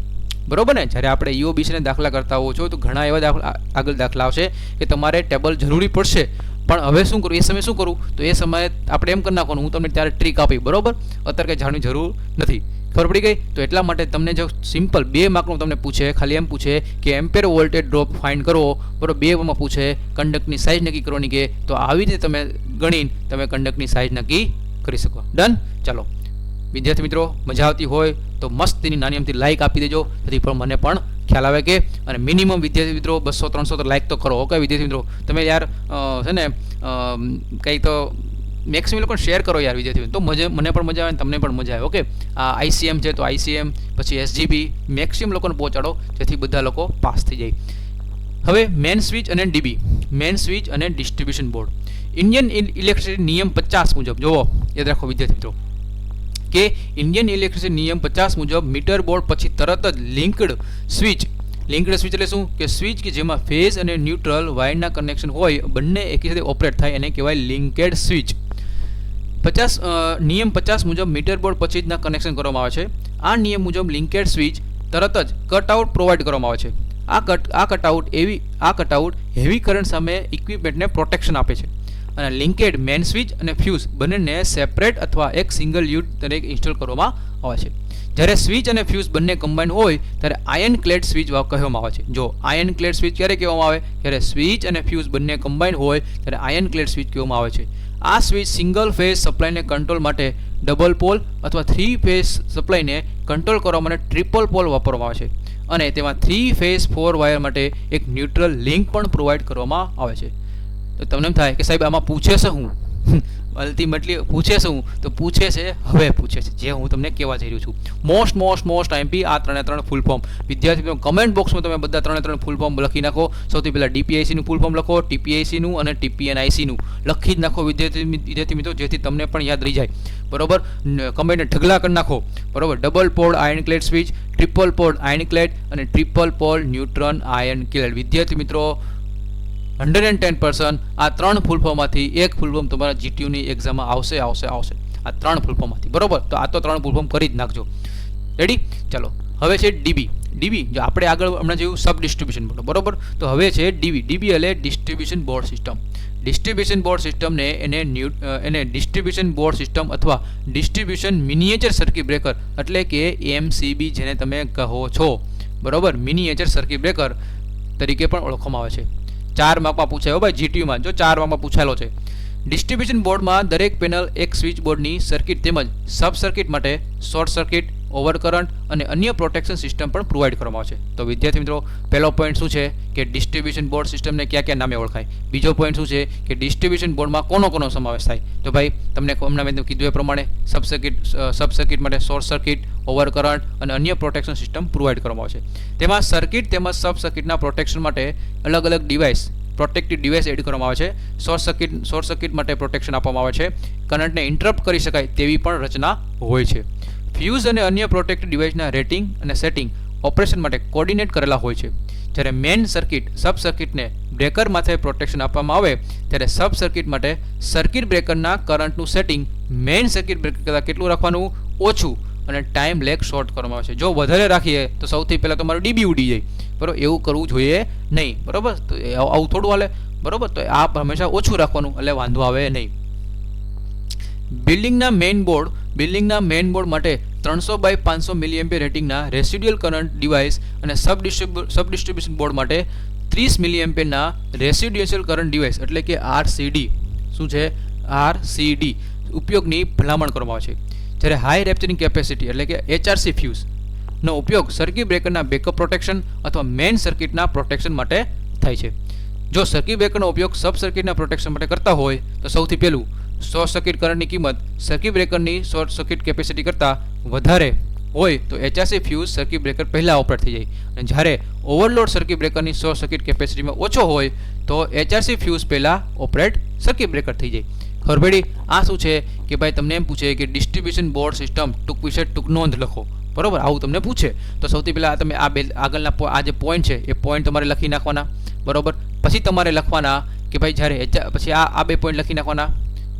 બરોબર ને? જ્યારે આપણે EOBC ને દાખલા કરતા હોવ છો તો ઘણા એવા આગળ દાખલા આવશે કે તમારે ટેબલ જરૂરી પડશે. પણ હવે શું કરું? એ સમયે શું કરું? તો એ સમયે આપણે એમ કરી નાખવાનું, હું તમને ત્યારે ટ્રીક આપી. બરોબર, અત્યારે કંઈ જાણવાની જરૂર નથી. ખબર પડી ગઈ? તો એટલા માટે તમને જો સિમ્પલ 2 માર્કનું તમને પૂછે, ખાલી એમ પૂછે કે એમ્પિયર વોલ્ટેજ ડ્રોપ ફાઇન્ડ કરો, બરોબર, 2 માં પૂછે કંડક્ટની સાઇઝ નક્કી કરવાની કે, તો આવી રીતે તમે ગણીને તમે કંડક્ટની સાઇઝ નક્કી કરી શકો. ડન. ચાલો વિદ્યાર્થી મિત્રો, મજા આવતી હોય તો મસ્તીની નાની અમથી લાઇક આપી દેજો, જેથી પણ મને પણ ખ્યાલ આવે કે, અને મિનિમમ વિદ્યાર્થી મિત્રો 200-300 તો લાઇક તો કરો. ઓકે વિદ્યાર્થી મિત્રો, તમે યાર છે ને કંઈ તો મેક્સિમમ લોકો શેર કરો યાર વિદ્યાર્થી, તો મને પણ મજા આવે ને તમને પણ મજા આવે. ઓકે, આ ICM છે તો ICM, પછી SGB મેક્સિમમ લોકોને પહોંચાડો જેથી બધા લોકો પાસ થઈ જાય. હવે મેન સ્વિચ અને DB, મેન સ્વિચ અને ડિસ્ટ્રીબ્યુશન બોર્ડ. ઇન્ડિયન ઇલેક્ટ્રિસિટી નિયમ 50 મુજબ જુઓ, યાદ રાખો વિદ્યાર્થી મિત્રો કે ઇન્ડિયન ઇલેક્ટ્રિસિટી નિયમ 50 મુજબ મીટર બોર્ડ પછી તરત જ લિંક્ડ સ્વિચ એટલે શું કે સ્વિચ કે જેમાં ફેઝ અને ન્યુટ્રલ વાયરના કનેક્શન હોય બંને એકી સાથે ઓપરેટ થાય એને કહેવાય લિંકેડ સ્વિચ. નિયમ 50 મુજબ મીટર બોર્ડ પછી જ કનેક્શન કરવામાં આવે છે. આ નિયમ મુજબ લિંકેડ સ્વિચ તરત જ કટઆઉટ પ્રોવાઈડ કરવામાં આવે છે. આ કટઆઉટ હેવી કરંટ સામે ઇક્વિપમેન્ટને પ્રોટેક્શન આપે છે. અને લિંકેડ મેન સ્વિચ અને ફ્યુઝ બંનેને સેપરેટ અથવા એક સિંગલ યુનિટ તરીકે ઇન્સ્ટોલ કરવામાં આવે છે. જ્યારે સ્વિચ અને ફ્યુઝ બંને કમ્બાઇન હોય ત્યારે આયન ક્લેડ સ્વિચ કહેવામાં આવે છે. જો આયન ક્લેડ સ્વિચ ક્યારે કહેવામાં આવે? જ્યારે સ્વિચ અને ફ્યુઝ બંને કમ્બાઇન હોય ત્યારે આયન ક્લેડ સ્વિચ કહેવામાં આવે છે. આ સ્વિચ સિંગલ ફેઝ સપ્લાયને કંટ્રોલ માટે ડબલ પોલ અથવા 3 ફેઝ સપ્લાયને કંટ્રોલ કરવા માટે ટ્રિપલ પોલ વાપરવામાં આવે છે. અને તેમાં 3 ફેઝ 4 વાયર માટે એક ન્યુટ્રલ લિંક પણ પ્રોવાઈડ કરવામાં આવે છે. તો તમને એમ થાય કે સાહેબ આમાં પૂછે છે હું અલ્ટિમેટલી પૂછે છે હું તો પૂછે છે જે હું તમને કહેવા જઈ રહ્યો છું. મોસ્ટ MP આ 3 ફૂલ ફોર્મ વિદ્યાર્થી મિત્રો કમેન્ટ બોક્સમાં તમે બધા 3 ફૂલ ફોર્મ લખી નાખો. સૌથી પહેલાં DPIC નું ફૂલ ફોર્મ લખો, TPIC નું અને TPNIC નું લખી જ નાખો વિદ્યાર્થી મિત્રો, જેથી તમને પણ યાદ રહી જાય. બરોબર, કમેન્ટને ઢગલા કરી નાખો. બરોબર, double pole iron clad switch, triple pole iron clad અને triple pole neutral iron clad. વિદ્યાર્થી મિત્રો 110% આ 3 ફૂલ ફોર્મમાંથી એક ફૂલ ફોર્મ તમારા જીટીયુની એક્ઝામમાં આવશે આ 3 ફૂલ ફોર્મમાંથી, બરોબર? તો આ તો 3 ફૂલ ફોર્મ કરી જ નાખજો. રેડી? ચાલો, હવે છે ડીબી. જો આપણે આગળ હમણાં જેવું સબ ડિસ્ટ્રીબ્યુશન બોર્ડ, બરોબર? તો હવે છે ડીબી એટલે distribution board system. Distribution board સિસ્ટમને એને ડિસ્ટ્રીબ્યુશન બોર્ડ સિસ્ટમ અથવા ડિસ્ટ્રીબ્યુશન મિનિએચર સર્કિટ બ્રેકર એટલે કે એમસીબી જેને તમે કહો છો, બરોબર? મિનિએચર સર્કિટ બ્રેકર તરીકે પણ ઓળખવામાં આવે છે. 4 માર્કમાં પૂછાયો ભાઈ, જીટીયુમાં જો 4 માર્કમાં પૂછાયેલો છે. ડિસ્ટ્રીબ્યુશન બોર્ડમાં દરેક પેનલ એક સ્વિચ બોર્ડની સર્કિટ તેમજ સબ સર્કિટ માટે શોર્ટ સર્કિટ, ઓવરકરન્ટ અને અન્ય પ્રોટેક્શન સિસ્ટમ પણ પ્રોવાઈડ કરવામાં આવે છે. તો વિદ્યાર્થી મિત્રો, પહેલો પોઈન્ટ શું છે કે ડિસ્ટ્રીબ્યુશન બોર્ડ સિસ્ટમને કયા નામે ઓળખાય. બીજો પોઈન્ટ શું છે કે ડિસ્ટ્રીબ્યુશન બોર્ડમાં કોનો સમાવેશ થાય. તો ભાઈ તમને હમણાં મેં કીધું એ પ્રમાણે સબ સર્કિટ માટે શોર્ટ સર્કિટ, ઓવરકરન્ટ અને અન્ય પ્રોટેક્શન સિસ્ટમ પ્રોવાઈડ કરવામાં આવે છે. તેમાં સર્કિટ તેમજ સબ સર્કિટના પ્રોટેક્શન માટે અલગ અલગ ડિવાઇસ, પ્રોટેક્ટિવ ડિવાઇસ એડ કરવામાં આવે છે. શોર્ટ સર્કિટ માટે પ્રોટેક્શન આપવામાં આવે છે. કરંટને ઇન્ટરપ્ટ કરી શકાય તેવી પણ રચના હોય છે. ફ્યુઝ અને અન્ય પ્રોટેક્ટિવ ડિવાઇસના રેટિંગ અને સેટિંગ ઓપરેશન માટે કોર્ડિનેટ કરેલા હોય છે. જ્યારે મેઇન સર્કિટ સબ સર્કિટને બ્રેકર માથે પ્રોટેક્શન આપવામાં આવે ત્યારે સબ સર્કિટ માટે સર્કિટ બ્રેકરના કરંટનું સેટિંગ મેઇન સર્કિટ બ્રેકર કરતાં કેટલું રાખવાનું? ઓછું, અને ટાઈમ લેગ શોર્ટ કરવામાં આવે છે. જો વધારે રાખીએ તો સૌથી પહેલાં તમારું ડીબી ઉડી જાય, બરાબર? એવું કરવું જોઈએ નહીં, બરાબર? તો આવું થોડું હાલે, બરાબર? તો આ હંમેશા ઓછું રાખવાનું એટલે વાંધો આવે નહીં. બિલ્ડિંગના મેઇન બોર્ડ માટે 300/500 મિલીએમ્પિયર રેટિંગના રેસિડ્યુઅલ કરંટ ડિવાઇસ અને સબ ડિસ્ટ્રીબ્યુશન બોર્ડ માટે 30 મિલીએમ્પિયરના રેસિડ્યુઅલ કરંટ ડિવાઇસ એટલે કે આરસીડી શું છે? આરસીડી ઉપયોગની ભલામણ કરવામાં આવે છે. જ્યારે હાઈ રેપ્ચરિંગ કેપેસિટી એટલે કે એચઆરસી ફ્યુઝનો ઉપયોગ સર્કિટ બ્રેકરના બેકઅપ પ્રોટેક્શન અથવા મેઇન સર્કિટના પ્રોટેક્શન માટે થાય છે. જો સર્કિટ બ્રેકરનો ઉપયોગ સબ સર્કિટના પ્રોટેક્શન માટે કરતા હોય તો સૌથી પહેલું શોર્ટ સર્કિટ કરંટની કિંમત સર્કિટ બ્રેકરની શોર્ટ સર્કિટ કેપેસિટી કરતાં વધારે હોય તો એચઆરસી ફ્યુઝ સર્કિટ બ્રેકર પહેલાં ઓપરેટ થઈ જાય. અને જ્યારે ઓવરલોડ સર્કિટ બ્રેકરની શોર્ટ સર્કિટ કેપેસિટીમાં ઓછો હોય તો એચઆરસી ફ્યુઝ પહેલાં ઓપરેટ સર્કિટ બ્રેકર થઈ જાય. ખબર પડી? આ શું છે કે ભાઈ તમને એમ પૂછે કે ડિસ્ટ્રીબ્યુશન બોર્ડ સિસ્ટમ ટૂંક નોંધ લખો, બરોબર? આવું તમને પૂછે તો સૌથી પહેલાં તમે આગળના આ જે પોઈન્ટ છે એ પોઈન્ટ તમારે લખી નાખવાના, બરોબર? પછી તમારે લખવાના કે ભાઈ જ્યારે પછી આ 2 પોઈન્ટ લખી નાખવાના,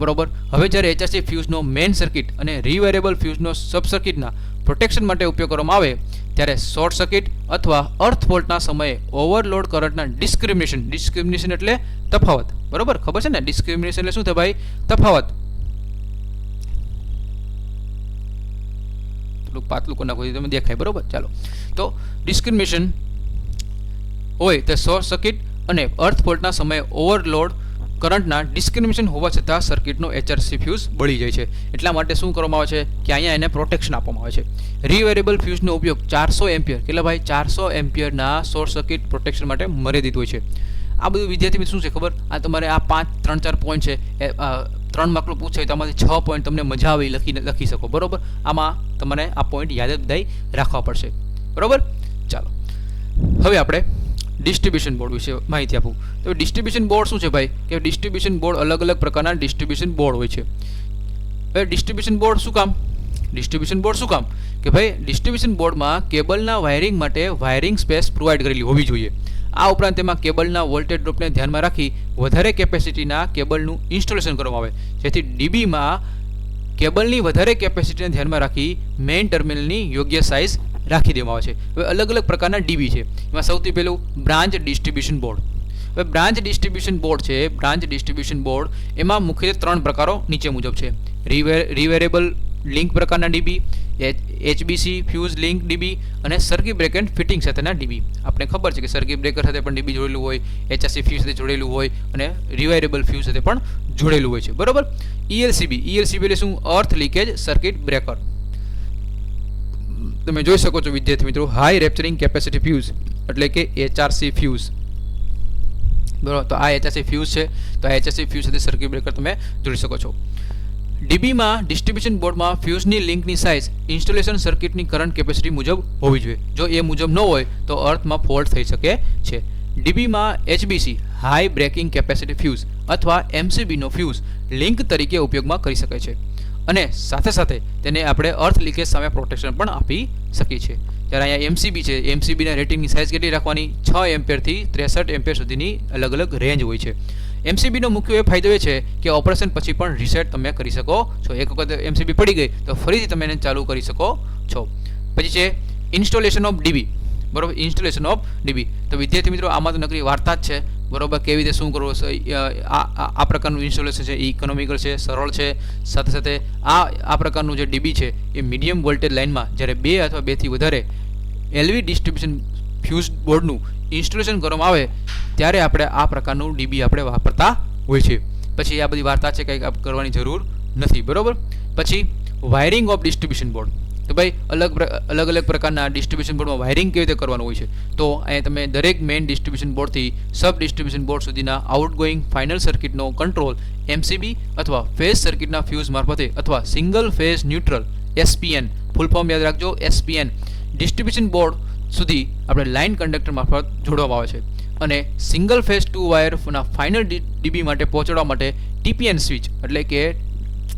બરોબર? હવે જ્યારે એચઆરસી ફ્યુઝનો મેઇન સર્કિટ અને રિવેરેબલ ફ્યુઝનો સબ સર્કિટના પ્રોટેક્શન માટે ઉપયોગ કરવામાં આવે ત્યારે શોર્ટ સર્કિટ અથવા અર્થ ફોલ્ટના સમયે ઓવરલોડ કરંટના ડિસ્ક્રિમિનેશન એટલે તફાવત, બરોબર? ખબર છે ને? ડિસ્ક્રિમિનેશન એટલે શું થાય ભાઈ? તફાવત. થોડુંક પાતળું કરી નાખો તમે દેખાય, બરોબર? ચાલો, તો ડિસ્ક્રિમિનેશન હોય તો શોર્ટ સર્કિટ અને અર્થ ફોલ્ટના સમયે ઓવરલોડ કરંટના ડિસ્ક્રિમિનેશન હોવા છતાં સર્કિટનો એચઆરસી ફ્યુઝ બળી જાય છે. એટલા માટે શું કરવામાં આવે છે કે અહીંયા એને પ્રોટેક્શન આપવામાં આવે છે. રિવેરેબલ ફ્યુઝનો ઉપયોગ 400 એમ્પિયર, કેટલા ભાઈ? 400 એમ્પિયરના શોર્ટ સર્કિટ પ્રોટેક્શન માટે મર્યાદિત હોય છે. આ બધું વિદ્યાર્થી મિત્રો શું છે ખબર? આ તમારે આ 3-4 પોઈન્ટ છે, 3 માર્કનું પૂછાય તો આમાંથી 6 પોઈન્ટ તમને મજા આવે લખી શકો, બરોબર? આમાં તમારે આ પોઈન્ટ યાદ જ બધાય રાખવા પડશે, બરોબર? ચાલો, હવે આપણે ડિસ્ટ્રીબ્યુશન બોર્ડ વિશે માહિતી આપું. તો ડિસ્ટ્રીબ્યુશન બોર્ડ શું છે ભાઈ? કે ડિસ્ટ્રીબ્યુશન બોર્ડ અલગ પ્રકારના ડિસ્ટ્રીબ્યુશન બોર્ડ હોય છે. હવે ડિસ્ટ્રીબ્યુશન બોર્ડ શું કામ કે ભાઈ ડિસ્ટ્રીબ્યુશન બોર્ડમાં કેબલના વાયરિંગ માટે વાયરિંગ સ્પેસ પ્રોવાઈડ કરેલી હોવી જોઈએ. આ ઉપરાંત તેમાં કેબલના વોલ્ટેજ ડ્રોપને ધ્યાનમાં રાખી વધારે કેપેસિટીના કેબલનું ઇન્સ્ટોલેશન કરવામાં આવે, જેથી ડીબીમાં કેબલની વધારે કેપેસિટીને ધ્યાનમાં રાખી મેઇન ટર્મિનલની યોગ્ય સાઇઝ રાખી દેવામાં આવે છે. હવે અલગ પ્રકારના ડીબી છે. એમાં સૌથી પહેલું બ્રાન્ચ ડિસ્ટ્રીબ્યુશન બોર્ડ. હવે બ્રાન્ચ ડિસ્ટ્રીબ્યુશન બોર્ડ એમાં મુખ્યત્વે 3 પ્રકારો નીચે મુજબ છે. રિવેરેબલ લિંક પ્રકારના ડીબી, એચબીસી ફ્યુઝ લિંક ડીબી અને સર્કિટ બ્રેકર એન્ડ ફિટિંગ સાથેના ડીબી. આપણે ખબર છે કે સર્કિટ બ્રેકર સાથે પણ ડીબી જોડેલું હોય, એચઆરસી ફ્યુઝ સાથે જોડેલું હોય અને રિવેરેબલ ફ્યુઝ સાથે પણ જોડેલું હોય છે, બરોબર? ELCB એટલે શું? અર્થ લીકેજ સર્કિટ બ્રેકર. તમે જોઈ શકો છો વિદ્યાર્થી મિત્રો, હાઈ રેપ્ચરિંગ કેપેસિટી ફ્યુઝ એટલે કે એચઆરસી ફ્યુઝ, બરાબર? તો આ એચઆરસી ફ્યુઝ છે. તો આ એચઆરસી ફ્યુઝ સાથે સર્કિટ બ્રેકર તમે જોડી શકો છો. ડીબીમાં ડિસ્ટ્રીબ્યુશન બોર્ડમાં ફ્યુઝની લિંકની સાઇઝ ઇન્સ્ટોલેશન સર્કિટની કરંટ કેપેસિટી મુજબ હોવી જોઈએ. જો એ મુજબ ન હોય તો અર્થમાં ફોલ્ટ થઈ શકે છે. ડીબીમાં એચબીસી હાઈ બ્રેકિંગ કેપેસિટી ફ્યુઝ અથવા એમસીબીનો ફ્યુઝ લિંક તરીકે ઉપયોગમાં કરી શકાય છે અને સાથે તેને આપણે અર્થ લીકેજ સામે પ્રોટેક્શન પણ આપી શકીએ છીએ. જ્યારે અહીંયા એમસીબી છે, એમસીબીના રેટિંગની સાઇઝ કેટલી રાખવાની? 6 એમ્પિયરથી 63 એમ્પિયર સુધીની અલગ અલગ રેન્જ હોય છે. એમસીબીનો મુખ્ય એ ફાયદો એ છે કે ઓપરેશન પછી પણ રીસેટ તમે કરી શકો છો. એક વખત એમસીબી પડી ગઈ તો ફરીથી તમે એને ચાલુ કરી શકો છો. પછી છે ઇન્સ્ટોલેશન ઓફ ડીબી, બરોબર, ઇન્સ્ટોલેશન ઓફ ડીબી. તો વિદ્યાર્થી મિત્રો આમાં તો નકરી વાર્તા જ છે, બરોબર. કેવી રીતે શું કરવું, આ પ્રકારનું ઇન્સ્ટોલેશન છે એ ઇકોનોમિકલ છે, સરળ છે. સાથે સાથે આ પ્રકારનું જે ડીબી છે એ મીડિયમ વોલ્ટેજ લાઇનમાં જ્યારે 2 અથવા 2થી વધારે એલવી ડિસ્ટ્રીબ્યુશન ફ્યુઝ બોર્ડનું ઇન્સ્ટોલેશન કરવામાં આવે ત્યારે આપણે આ પ્રકારનું ડીબી આપણે વાપરતા હોય છે. પછી આ બધી વાર્તા છે, કંઈક કરવાની જરૂર નથી, બરોબર. પછી વાયરિંગ ઓફ ડિસ્ટ્રીબ્યુશન બોર્ડ. તો ભાઈ અલગ અલગ પ્રકારના ડિસ્ટ્રીબ્યુશન બોર્ડમાં વાયરિંગ કેવી રીતે કરવાનું હોય છે? તો અહીંયા તમે દરેક મેઇન ડિસ્ટ્રીબ્યુશન બોર્ડથી સબ ડિસ્ટ્રીબ્યુશન બોર્ડ સુધીના આઉટગોઈંગ ફાઇનલ સર્કિટનો કંટ્રોલ એમસીબી અથવા ફેઝ સર્કિટના ફ્યુઝ મારફતે અથવા single phase neutral SPN, full form યાદ રાખજો, એસપીએન ડિસ્ટ્રીબ્યુશન બોર્ડ સુધી આપણે લાઇન કંડક્ટર મારફત જોડવામાં આવે છે. અને સિંગલ ફેઝ 2 વાયરના ફાઇનલ ડીબી માટે પહોંચાડવા માટે ટીપીએન સ્વિચ એટલે કે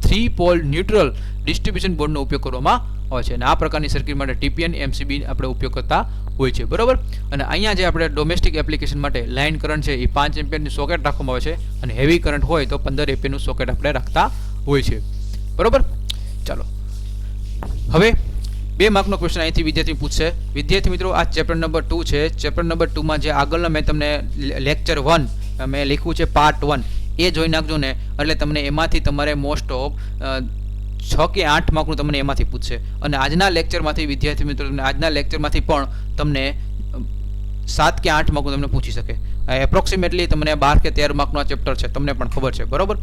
3 પોલ ન્યુટ્રલ ડિસ્ટ્રીબ્યુશન બોર્ડનો ઉપયોગ કરવામાં આવે છે. અને આ પ્રકારની સર્કિટ માટે ટીપીએન એમસીબી આપણે ઉપયોગ કરતા હોય છે, બરોબર. અને અહીંયા જે આપણે ડોમેસ્ટિક એપ્લિકેશન માટે લાઇન કરંટ છે એ 5 એમ્પિયરની સોકેટ રાખવામાં આવે છે, અને હેવી કરંટ હોય તો 15 એમ્પિયરનું સોકેટ આપણે રાખતા હોય છે, બરોબર. ચાલો હવે 2 માર્કનો ક્વેશ્ચન અહીંથી વિદ્યાર્થી પૂછશે. વિદ્યાર્થી મિત્રો આ ચેપ્ટર નંબર 2 છે. ચેપ્ટર નંબર 2માં જે આગળના મેં તમને લેક્ચર 1 મેં લખ્યું છે પાર્ટ 1 એ જોઈ નાખજો ને, એટલે તમને એમાંથી તમારે મોસ્ટ ઓફ 6 કે 8 માર્કનું તમને એમાંથી પૂછશે. અને આજના લેક્ચરમાંથી વિદ્યાર્થી મિત્રો આજના લેક્ચરમાંથી પણ તમને 7 કે 8 માર્કનું તમને પૂછી શકે. એપ્રોક્સિમેટલી તમને 12 કે 13 માર્કનું આ ચેપ્ટર છે, તમને પણ ખબર છે, બરોબર.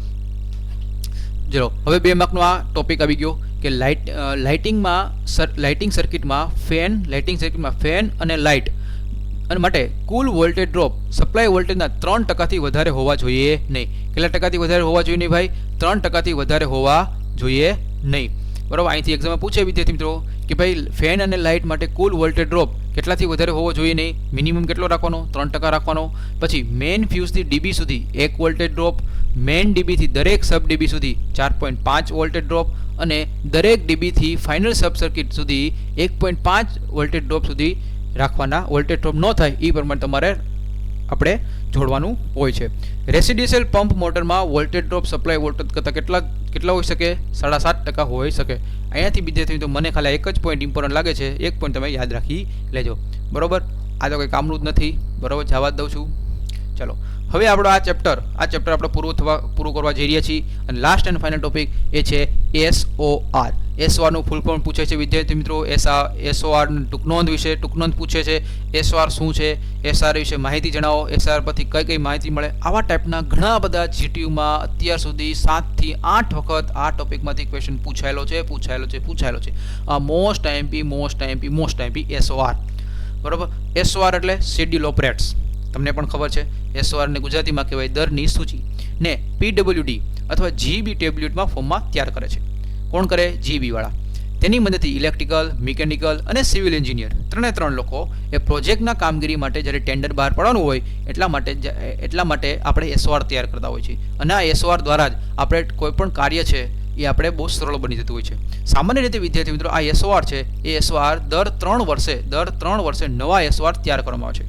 ચલો હવે 2 માર્કનો આ ટોપિક આવી ગયો કે લાઇટિંગ સર્કિટમાં ફેન અને લાઇટ અને માટે કુલ વોલ્ટેજ ડ્રોપ સપ્લાય વોલ્ટેજના 3%થી વધારે હોવા જોઈએ નહીં. કેટલા ટકાથી વધારે હોવા જોઈએ નહીં ભાઈ? 3%થી વધારે હોવા જોઈએ નહીં, બરાબર. અહીંથી એક્ઝામમાં પૂછે વિદ્યાર્થી મિત્રો કે ભાઈ ફેન અને લાઇટ માટે કુલ વોલ્ટેજ ડ્રોપ કેટલાથી વધારે હોવો જોઈએ નહીં? મિનિમમ કેટલો રાખવાનો? 3% રાખવાનો. પછી મેઇન ફ્યુઝથી ડીબી સુધી 1 વોલ્ટેજ ડ્રોપ, મેઇન ડીબીથી દરેક સબ ડીબી સુધી 4.5 વોલ્ટેજ ડ્રોપ, અને દરેક ડીબીથી ફાઇનલ સબ સર્કિટ સુધી 1.5 વોલ્ટેજ ડ્રોપ સુધી રાખવાના. વોલ્ટેજ ડ્રોપ ન થાય એ પ્રમાણે તમારે આપણે જોડવાનું હોય છે. રેસિડેન્શિયલ પંપ મોટરમાં વોલ્ટેજ ડ્રોપ સપ્લાય વોલ્ટેજ કરતાં કેટલા હોઈ શકે? 7.5% હોઈ શકે. અહીંયાથી વિદ્યાર્થી તો મને ખાલી એક જ પોઈન્ટ ઇમ્પોર્ટન્ટ લાગે છે, એક પોઈન્ટ તમે યાદ રાખી લેજો, બરોબર. આ તો કંઈ કામનું જ નથી, બરોબર, જવા જ દઉં છું. ચલો હવે આપણો આ ચેપ્ટર આપણે પૂરું કરવા જઈ રહ્યા છીએ. અને લાસ્ટ એન્ડ ફાઇનલ ટોપિક એ છે SOR. SORનું ફૂલ ફોર્મ પૂછે છે વિદ્યાર્થી મિત્રો. SOR ટૂંકનોંધ વિશે ટૂંકનોંધ પૂછે છે. SOR શું છે? SR વિશે માહિતી જણાવો. SR પરથી કઈ માહિતી મળે? આવા ટાઈપના ઘણા બધા જીટીયુમાં અત્યાર સુધી 7 થી 8 વખત આ ટોપિકમાંથી ક્વેશ્ચન પૂછાયેલો છે. આ મોસ્ટ આઈએમપી SOR, બરોબર. SOR એટલે શેડ્યુલ ઓફ રેટ્સ, તમને પણ ખબર છે. SOR ને ગુજરાતીમાં કહેવાય દરની સૂચિ. ને PWD અથવા GB ટેબ્લેટમાં ફોર્મમાં તૈયાર કરે છે. કોણ કરે? GB વાળા. તેની મદદથી ઇલેક્ટ્રિકલ, મિકેનિકલ અને સિવિલ એન્જિનિયર ત્રણ લોકો એ પ્રોજેક્ટના કામગીરી માટે જ્યારે ટેન્ડર બહાર પાડવાનું હોય એટલા માટે આપણે SOR તૈયાર કરતા હોય છે. અને આ SOR દ્વારા જ આપણે કોઈ પણ કાર્ય છે એ આપણે બહુ સરળ બની જતું હોય છે. સામાન્ય રીતે વિદ્યાર્થી મિત્રો આ SOR છે એ SOR દર 3 વર્ષે નવા SOR તૈયાર કરવામાં આવે છે.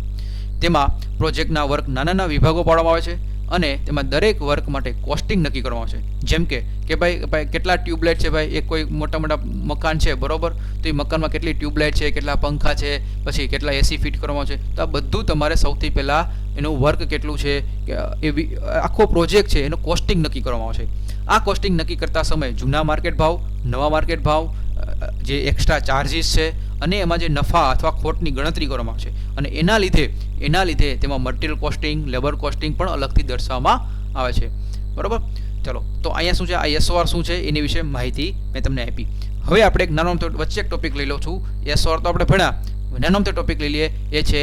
તેમાં પ્રોજેક્ટના વર્ક નાના વિભાગો પાડવામાં આવે છે અને તેમાં દરેક વર્ક માટે કોસ્ટિંગ નક્કી કરવામાં આવે છે. જેમ કે ભાઈ કેટલા ટ્યુબલાઇટ છે, ભાઈ એક કોઈ મોટા મકાન છે, બરોબર, તો એ મકાનમાં કેટલી ટ્યુબલાઇટ છે, કેટલા પંખા છે, પછી કેટલા એસી ફિટ કરવામાં છે. તો આ બધું તમારે સૌથી પહેલાં એનું વર્ક કેટલું છે એ આખો પ્રોજેક્ટ છે એનું કોસ્ટિંગ નક્કી કરવામાં આવે છે. આ કોસ્ટિંગ નક્કી કરતા સમયે જૂના માર્કેટ ભાવ, નવા માર્કેટ ભાવ, જે એક્સ્ટ્રા ચાર્જિસ છે અને એમાં જે નફા અથવા ખોટની ગણતરી કરવામાં આવે છે. અને એના લીધે તેમાં મટીરિયલ કોસ્ટિંગ, લેબર કોસ્ટિંગ પણ અલગથી દર્શાવવામાં આવે છે, બરોબર. ચલો તો અહીંયા શું છે, આ SOR શું છે એની વિશે માહિતી મેં તમને આપી. હવે આપણે એક નાનો વચ્ચે એક ટોપિક લઈ લઉં છું. SOR તો આપણે ભણ્યા, નાનો ટોપિક લઈ લઈએ. એ છે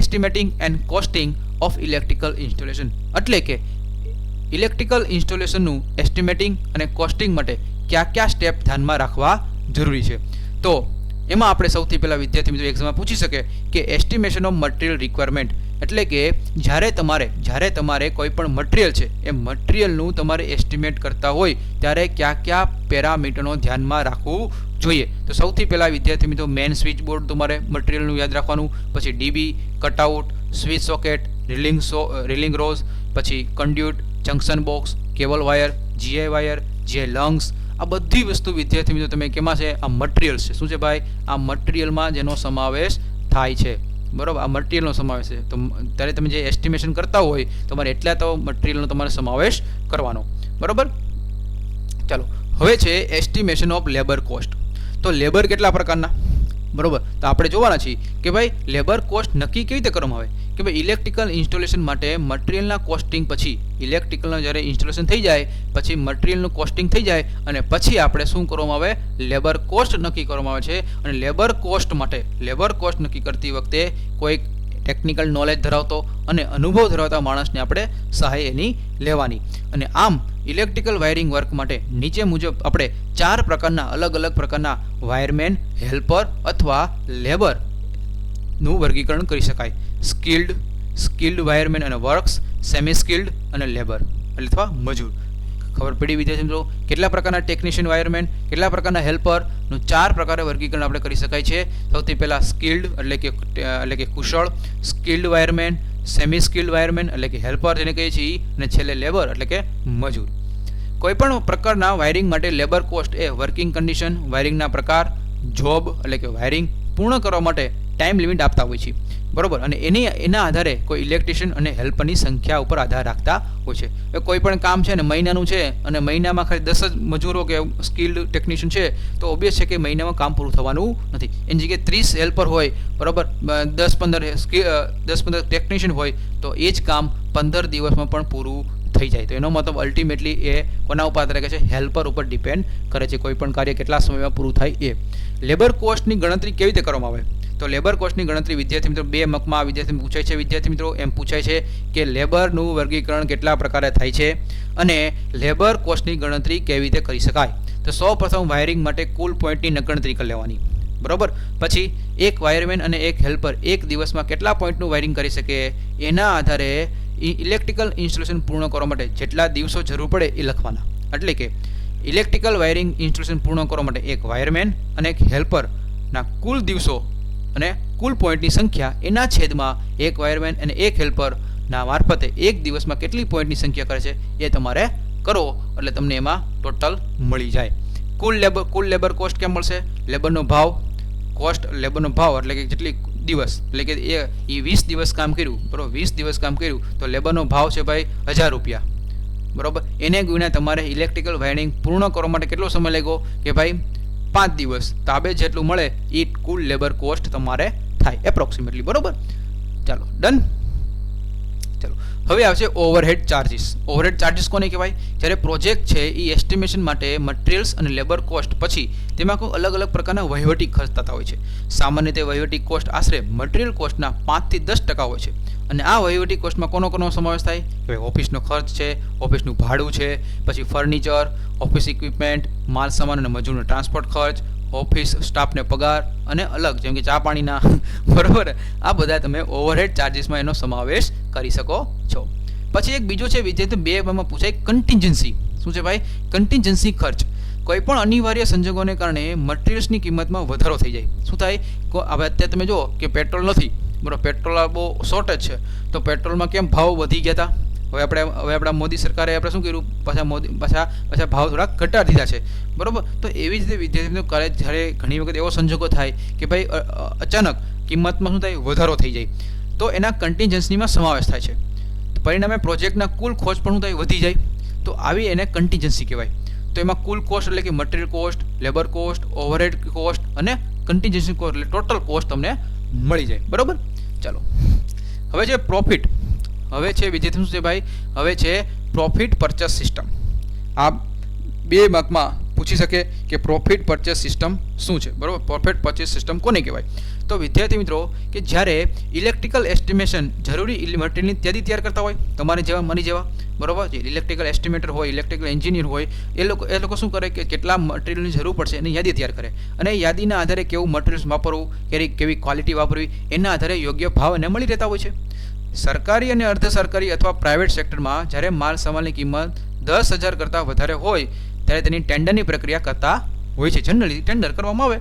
estimating and costing of electrical installation. એટલે કે ઇલેક્ટ્રિકલ ઇન્સ્ટોલેશનનું એસ્ટિમેટિંગ અને કોસ્ટિંગ માટે કયા સ્ટેપ ધ્યાનમાં રાખવા જરૂરી છે. તો એમાં આપણે સૌથી પહેલાં વિદ્યાર્થી મિત્રો એક્ઝામમાં પૂછી શકે કે એસ્ટિમેશન ઓફ મટીરિયલ રિક્વાયરમેન્ટ, એટલે કે જ્યારે તમારે કોઈ પણ મટીરિયલ છે એ મટીરિયલનું તમારે એસ્ટિમેટ કરતા હોય ત્યારે કયા પેરામીટરનો ધ્યાનમાં રાખવું જોઈએ તો સૌથી પહેલાં વિદ્યાર્થી મિત્રો મેન સ્વિચ બોર્ડ તમારે મટીરિયલનું યાદ રાખવાનું, પછી DB, cutout, switch socket, ceiling rose, પછી conduit, junction box, cable wire, GI wire, GI lugs, આ બધી વસ્તુ વિદ્યાર્થી મિત્રો તમે કેમાં છે? આ મટીરિયલ્સ છે. શું છે ભાઈ? આ મટીરિયલમાં જેનો સમાવેશ થાય છે. બરાબર, આ મટીરિયલનો સમાવેશ છે. તો ત્યારે તમે જે એસ્ટિમેશન કરતા હોય તમારે એટલા તો મટીરિયલનો તમારે સમાવેશ કરવાનો. બરાબર, ચાલો હવે છે એસ્ટિમેશન ઓફ લેબર કોસ્ટ. તો લેબર કેટલા પ્રકારના? બરાબર, તો આપણે જોવાના છીએ કે ભાઈ લેબર કોસ્ટ નક્કી કેવી રીતે કરવામાં આવે કે ભાઈ ઇલેક્ટ્રિકલ ઇન્સ્ટોલેશન માટે મટીરિયલના કોસ્ટિંગ પછી, ઇલેક્ટ્રિકલનું જ્યારે ઇન્સ્ટોલેશન થઈ જાય પછી મટીરિયલનું કોસ્ટિંગ થઈ જાય અને પછી આપણે શું કરવામાં આવે? લેબર કોસ્ટ નક્કી કરવામાં આવે છે. અને લેબર કોસ્ટ માટે લેબર કોસ્ટ નક્કી કરતી વખતે કોઈક ટેકનિકલ નોલેજ ધરાવતો અને અનુભવ ધરાવતા માણસને આપણે સહાય એની લેવાની. અને આમ ઇલેક્ટ્રિકલ વાયરિંગ વર્ક માટે નીચે મુજબ આપણે 4 પ્રકારના અલગ અલગ પ્રકારના વાયરમેન, હેલ્પર અથવા લેબરનું વર્ગીકરણ કરી શકાય. સ્કિલ્ડ વાયરમેન અને વર્ક્સ, સેમી સ્કિલ્ડ અને લેબર અથવા મજૂર. ખબર પડી વિદ્યાર્થી મિત્રો? કેટલા પ્રકારના ટેકનિશિયન વાયરમેન, કેટલા પ્રકારના હેલ્પરનું 4 પ્રકારે વર્ગીકરણ આપણે કરી શકાય છે. સૌથી પહેલાં સ્કિલ્ડ એટલે કે કુશળ, skilled wireman, semi skilled wireman એટલે કે હેલ્પર જેને કહીએ છીએ, અને છેલ્લે લેબર એટલે કે મજૂર. કોઈપણ પ્રકારના વાયરિંગ માટે લેબર કોસ્ટ એ વર્કિંગ કન્ડિશન, વાયરિંગના પ્રકાર, જોબ એટલે કે વાયરિંગ પૂર્ણ કરવા માટે ટાઈમ લિમિટ આપતા હોય છે. બરાબર, અને એના આધારે કોઈ ઇલેક્ટ્રિશિયન અને હેલ્પરની સંખ્યા ઉપર આધાર રાખતા હોય છે. કોઈ પણ કામ છે ને મહિનાનું છે અને મહિનામાં ખાલી 10 જ મજૂરો કે સ્કિલ્ડ ટેકનિશિયન છે તો ઓબ્વિયસ છે કે મહિનામાં કામ પૂરું થવાનું નથી. એની જગ્યાએ 30 હેલ્પર હોય, બરાબર, 10-15 ટેકનિશિયન હોય તો એ જ કામ 15 દિવસમાં પણ પૂરું થઈ જાય. તો એનો મતલબ અલ્ટિમેટલી એ કોના ઉપર આધાર રાખે છે? હેલ્પર ઉપર ડિપેન્ડ કરે છે કોઈ પણ કાર્ય કેટલા સમયમાં પૂરું થાય એ. લેબર કોસ્ટની ગણતરી કેવી રીતે કરવામાં આવે? તો લેબર કોસ્ટની ગણતરી વિદ્યાર્થી મિત્રો 2 અંકમાં વિદ્યાર્થી પૂછાય છે. વિદ્યાર્થી મિત્રો એમ પૂછાય છે કે લેબરનું વર્ગીકરણ કેટલા પ્રકારે થાય છે અને લેબર કોસ્ટની ગણતરી કેવી રીતે કરી શકાય. તો સૌપ્રથમ વાયરિંગ માટે કુલ પોઈન્ટની ગણતરી કરી લેવાની. બરાબર, પછી એક વાયરમેન અને એક હેલ્પર એક દિવસમાં કેટલા પોઈન્ટનું વાયરિંગ કરી શકે એના આધારે ઇલેક્ટ્રિકલ ઇન્સ્ટોલેશન પૂર્ણ કરવા માટે જેટલા દિવસો જરૂર પડે એ લખવાના. એટલે કે ઇલેક્ટ્રિકલ વાયરિંગ ઇન્સ્ટોલેશન પૂર્ણ કરવા માટે એક વાયરમેન અને એક હેલ્પરના કુલ દિવસો અને કુલ પોઈન્ટની સંખ્યા એના છેદમાં એક વાયરમેન અને એક હેલ્પરના મારફતે એક દિવસમાં કેટલી પોઈન્ટની સંખ્યા કરે છે એ તમારે કરો એટલે તમને એમાં ટોટલ મળી જાય. કુલ લેબર કોસ્ટ કેમ મળશે? લેબરનો ભાવ, કોસ્ટ લેબરનો ભાવ એટલે કે જેટલી દિવસ એટલે કે એ 20 દિવસ કામ કર્યું, બરાબર, 20 દિવસ કામ કર્યું તો લેબરનો ભાવ છે ભાઈ 1000 રૂપિયા. બરાબર, એને ગુણ્યા તમારે ઇલેક્ટ્રિકલ વાયરિંગ પૂર્ણ કરવા માટે કેટલો સમય લાગ્યો કે ભાઈ 5 દિવસ. તો આ બે જેટલું મળે એ કુલ લેબર કોસ્ટ તમારે થાય એપ્રોક્સિમેટલી. બરાબર, ચાલો ડન. ચાલો હવે આવશે ઓવરહેડ ચાર્જીસ. ઓવરહેડ ચાર્જીસ કોને કહેવાય? જ્યારે પ્રોજેક્ટ છે એ એસ્ટિમેશન માટે મટીરિયલ્સ અને લેબર કોસ્ટ પછી તેમાં કોઈ અલગ અલગ પ્રકારના વહીવટી ખર્ચ થતા હોય છે. સામાન્ય રીતે વહીવટી કોસ્ટ આશરે મટીરિયલ કોસ્ટના 5 થી 10% હોય છે. અને આ વહીવટી કોસ્ટમાં કોનો સમાવેશ થાય? કે ઓફિસનો ખર્ચ છે, ઓફિસનું ભાડું છે, પછી ફર્નિચર, ઓફિસ ઇક્વિપમેન્ટ, માલ સામાન અને મજૂરનો ટ્રાન્સપોર્ટ ખર્ચ, ઓફિસ સ્ટાફને પગાર અને અલગ જેમ કે ચા પાણીના, બરાબર, આ બધા તમે ઓવરહેડ ચાર્જીસમાં એનો સમાવેશ કરી શકો છો. પછી એક બીજો છે વિદ્યાર્થી 2 માં પૂછાય કન્ટિન્જન્સી. શું છે ભાઈ? કન્ટિન્જન્સી ખર્ચ. કોઈ પણ અનિવાર્ય સંજોગોને કારણે મટીરિયલ્સની કિંમતમાં વધારો થઈ જાય. શું થાય? હવે અત્યારે તમે જુઓ કે પેટ્રોલ નથી, બરાબર, પેટ્રોલ બહુ શોર્ટેજ છે તો પેટ્રોલમાં કેમ ભાવ વધી ગયા હતા? હવે આપણા મોદી સરકારે આપણે શું કર્યું? પાછા ભાવ થોડા ઘટાડી દીધા છે. બરાબર, તો એવી જ રીતે વિદ્યાર્થીઓ કરે જ્યારે ઘણી વખત એવો સંજોગો થાય કે ભાઈ અચાનક કિંમતમાં શું થાય? વધારો થઈ જાય તો એના કન્ટિન્જન્સીમાં સમાવેશ થાય છે. પરિણામે પ્રોજેક્ટના કુલ ખર્ચ પણ શું થાય? વધી જાય. તો આવી એને કન્ટિન્જન્સી કહેવાય. તો એમાં કુલ કોસ્ટ એટલે કે material cost, labour cost, overhead cost અને કન્ટિન્જન્સી કોસ્ટ એટલે ટોટલ કોસ્ટ તમને મળી જાય. બરાબર, ચાલો હવે છે પ્રોફિટ. હવે છે વિદ્યાર્થી શું છે ભાઈ? હવે છે પ્રોફિટ પરચેસ સિસ્ટમ. આ 2 માર્કમાં પૂછી શકે કે પ્રોફિટ પરચેસ સિસ્ટમ શું છે? બરાબર, પ્રોફિટ પરચેસ સિસ્ટમ કોને કહેવાય? તો વિદ્યાર્થી મિત્રો કે જ્યારે ઇલેક્ટ્રિકલ એસ્ટિમેશન જરૂરી મટીરિયલની યાદી તૈયાર કરતા હોય તમારે જેવા મારી જેવા, બરાબર, જે ઇલેક્ટ્રિકલ એસ્ટિમેટર હોય, ઇલેક્ટ્રિકલ એન્જિનિયર હોય એ લોકો શું કરે કે કેટલા મટીરિયલની જરૂર પડશે એની યાદી તૈયાર કરે અને યાદીના આધારે કેવું મટીરિયલ્સ વાપરવું, કેવી ક્વોલિટી વાપરવી એના આધારે યોગ્ય ભાવ એને મળી રહેતા હોય છે. સરકારી અને અર્ધ સરકારી અથવા પ્રાઇવેટ સેક્ટરમાં જ્યારે માલ સામાનની કિંમત 10,000 કરતાં વધારે હોય ત્યારે તેની ટેન્ડરની પ્રક્રિયા કરતા હોય છે. જનરલી ટેન્ડર કરવામાં આવે.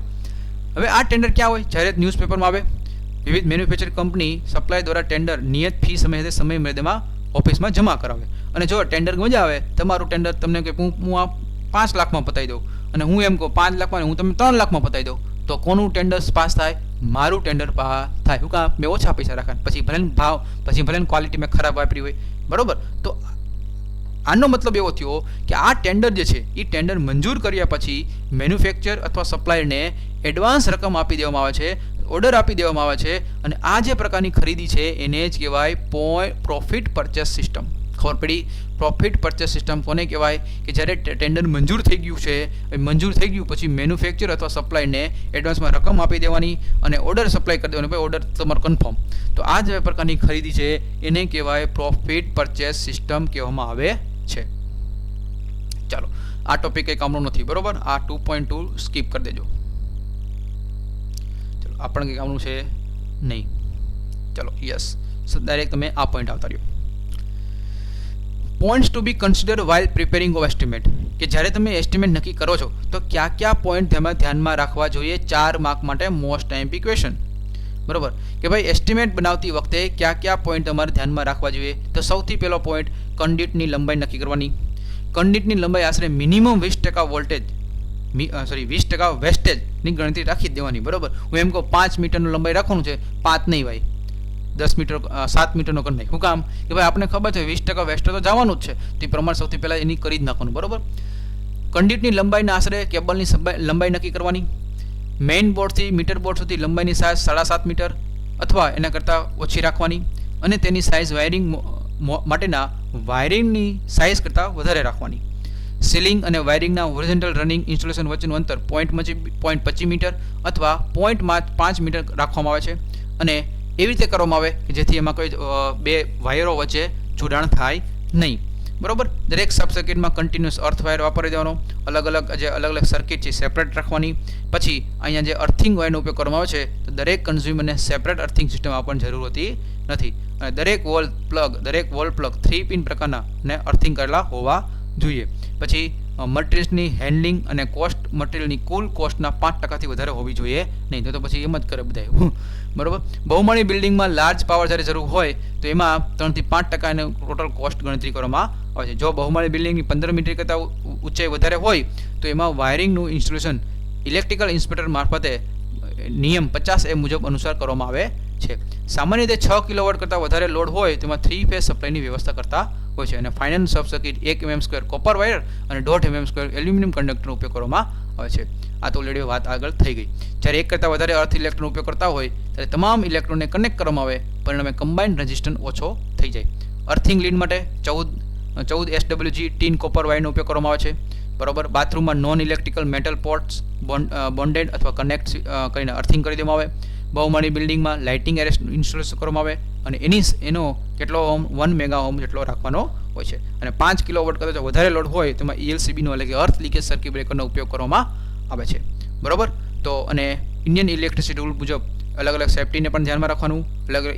હવે આ ટેન્ડર ક્યાં હોય? જ્યારે ન્યૂઝપેપરમાં આવે. વિવિધ મેન્યુફેક્ચરિંગ કંપની સપ્લાય દ્વારા ટેન્ડર નિયત ફી સમય મર્યાદામાં ઓફિસમાં જમા કરાવે. અને જો ટેન્ડર મજા આવે, તમારું ટેન્ડર તમને કે હું આ 5 લાખમાં પતાવી દઉં અને હું એમ કહું 5 લાખમાં હું તમને 3 લાખમાં પતાવી દઉં, તો કોનું ટેન્ડર પાસ થાય? મારું ટેન્ડર પાસ થાય. શું કામ? મેં ઓછા પૈસા રાખ્યા, પછી ભલે ક્વોલિટી મેં ખરાબ વાપરી હોય, બરાબર. તો આનો મતલબ એવો થયો કે આ ટેન્ડર જે છે એ ટેન્ડર મંજૂર કર્યા પછી મેન્યુફેક્ચર અથવા સપ્લાયરને એડવાન્સ રકમ આપી દેવામાં આવે છે, ઓર્ડર આપી દેવામાં આવે છે. અને આ જે પ્રકારની ખરીદી છે એને જ કહેવાય પ્રોફિટ પરચેસ સિસ્ટમ. ખબર પડી? પ્રોફિટ પરચેસ સિસ્ટમ કોને કહેવાય? કે જ્યારે ટેન્ડર મંજૂર થઈ ગયું છે, મંજૂર થઈ ગયું પછી મેન્યુફેક્ચર અથવા સપ્લાયરને એડવાન્સમાં રકમ આપી દેવાની અને ઓર્ડર સપ્લાય કરી દેવાનો. ભાઈ ઓર્ડર તમારો કન્ફર્મ. તો આ જે પ્રકારની ખરીદી છે એને કહેવાય પ્રોફિટ પરચેસ સિસ્ટમ કહેવામાં આવે છે. ચાલો, આ ટોપિક કંઈ કામનો નથી, બરોબર. આ 2.2 સ્કીપ કરી દેજો. ચલો, આ પણ કંઈ કામનું છે નહીં. ચલો, યસ, ડાયરેક્ટ તમે આ પોઈન્ટ આવતા રહ્યો. Points two be consider while preparing of estimate. કે જ્યારે તમે એસ્ટિમેટ નક્કી કરો છો તો કયા પોઈન્ટ ધ્યાનમાં રાખવા જોઈએ 4 માર્ક માટે મોસ્ટ આઈએમપી ક્વેશ્ચન, બરોબર. કે ભાઈ એસ્ટિમેટ બનાવતી વખતે કયા પોઈન્ટ તમારે ધ્યાનમાં રાખવા જોઈએ? તો સૌથી પહેલો પોઈન્ટ, કંડિટની લંબાઈ નક્કી કરવાની. કંડિટની લંબાઈ આશરે મિનિમમ 20% વોલ્ટેજ 20% વેસ્ટેજની ગણતરી રાખી જ દેવાની, બરોબર. હું એમ કહું 5 મીટરનું લંબાઈ રાખવાનું છે, 5 નહીં ભાઈ, 10 મીટર 7 મીટરનો કરી નાખ. શું કામ? કે ભાઈ આપણને ખબર છે 20% વેસ્ટેજ તો જવાનું જ છે, તે પ્રમાણે સૌથી પહેલાં એની કરી જ નાખવાનું, બરોબર. કંડિટની લંબાઈના આશરે કેબલની લંબાઈ નક્કી કરવાની. મેઇન બોર્ડથી મીટર બોર્ડ સુધી લંબાઈની સાઇઝ 7.5 મીટર અથવા એના કરતાં ઓછી રાખવાની. અને તેની સાઇઝ વાયરિંગ માટેના વાયરિંગની સાઇઝ કરતાં વધારે રાખવાની. સીલિંગ અને વાયરિંગના હોરિઝોન્ટલ રનિંગ ઇન્સ્ટોલેશન વચ્ચેનું અંતર 0.25 મીટર અથવા 0.5 મીટર રાખવામાં આવે છે. અને એવી રીતે કરવામાં આવે કે જેથી એમાં કોઈ બે વાયરો વચ્ચે જોડાણ થાય નહીં, બરોબર. દરેક સબ સર્કિટમાં કન્ટિન્યુઅસ અર્થ વાયર વાપરી દેવાનો. અલગ અલગ સર્કિટ છે સેપરેટ રાખવાની. પછી અહીંયા જે અર્થિંગ વાયરનો ઉપયોગ કરવામાં આવે છે તો દરેક કન્ઝ્યુમરને સેપરેટ અર્થિંગ સિસ્ટમ આપવાની જરૂર હોતી નથી. અને દરેક વોલ પ્લગ 3 પિન પ્રકારના ને અર્થિંગ કરેલા હોવા જોઈએ. પછી મટીરિયલ્સની હેન્ડલિંગ અને કોસ્ટ મટીરિયલની કુલ કોસ્ટના 5%થી વધારે હોવી જોઈએ નહીં, તો પછી એમ જ કરે બધા, બરોબર. બહુમાળી બિલ્ડિંગમાં લાર્જ પાવર જ્યારે જરૂર હોય તો એમાં 3 થી 5% એને ટોટલ કોસ્ટ ગણતરી કરવામાં આવે છે. જો બહુમાળી બિલ્ડિંગની 15 મીટર કરતાં ઊંચાઈ વધારે હોય તો એમાં વાયરિંગનું ઇન્સ્ટોલેશન ઇલેક્ટ્રિકલ ઇન્સ્પેક્ટર મારફતે નિયમ 50A મુજબ અનુસાર કરવામાં આવે છે. સામાન્ય રીતે 6 કિલોવોટ કરતાં વધારે લોડ હોય તેમાં 3 ફેઝ સપ્લાયની વ્યવસ્થા કરતા હોય છે. અને final sub circuit 1 mm² copper wire અને 1.5 mm² એલ્યુમિનિયમ કંડક્ટરનો ઉપયોગ કરવામાં આવે છે. આ તો ઓલરેડી વાત આગળ થઈ ગઈ. જ્યારે એક કરતાં વધારે અર્થ ઇલેક્ટ્રોનનો ઉપયોગ કરતા હોય ત્યારે તમામ ઇલેક્ટ્રોનને કનેક્ટ કરવામાં આવે, પરિણામે કમ્બાઇન્ડ રેઝિસ્ટન્સ ઓછો થઈ જાય. અર્થિંગ લીડ માટે 14 SWG ટીન કોપર વાયરનો ઉપયોગ કરવામાં આવે છે, બરોબર. બાથરૂમમાં non electrical metal ports bonded અથવા કનેક્ટ કરીને અર્થિંગ કરી દેવામાં આવે. બહુમાળી બિલ્ડિંગમાં લાઇટિંગ એરેસ્ટ ઇન્સ્ટોલેશન કરવામાં આવે અને એનો કેટલો ઓહમ 1 મેગા ઓહમ જેટલો રાખવાનો હોય છે. અને 5 કિલોવોટ કરતાં વધારે લોડ હોય તેમાં ELCBનો એટલે કે અર્થ લીકેજ સર્કિટ બ્રેકરનો ઉપયોગ કરવામાં આવે છે, બરોબર. તો અને ઇન્ડિયન ઇલેક્ટ્રિસિટી રૂલ મુજબ અલગ સેફ્ટીને પણ ધ્યાનમાં રાખવાનું,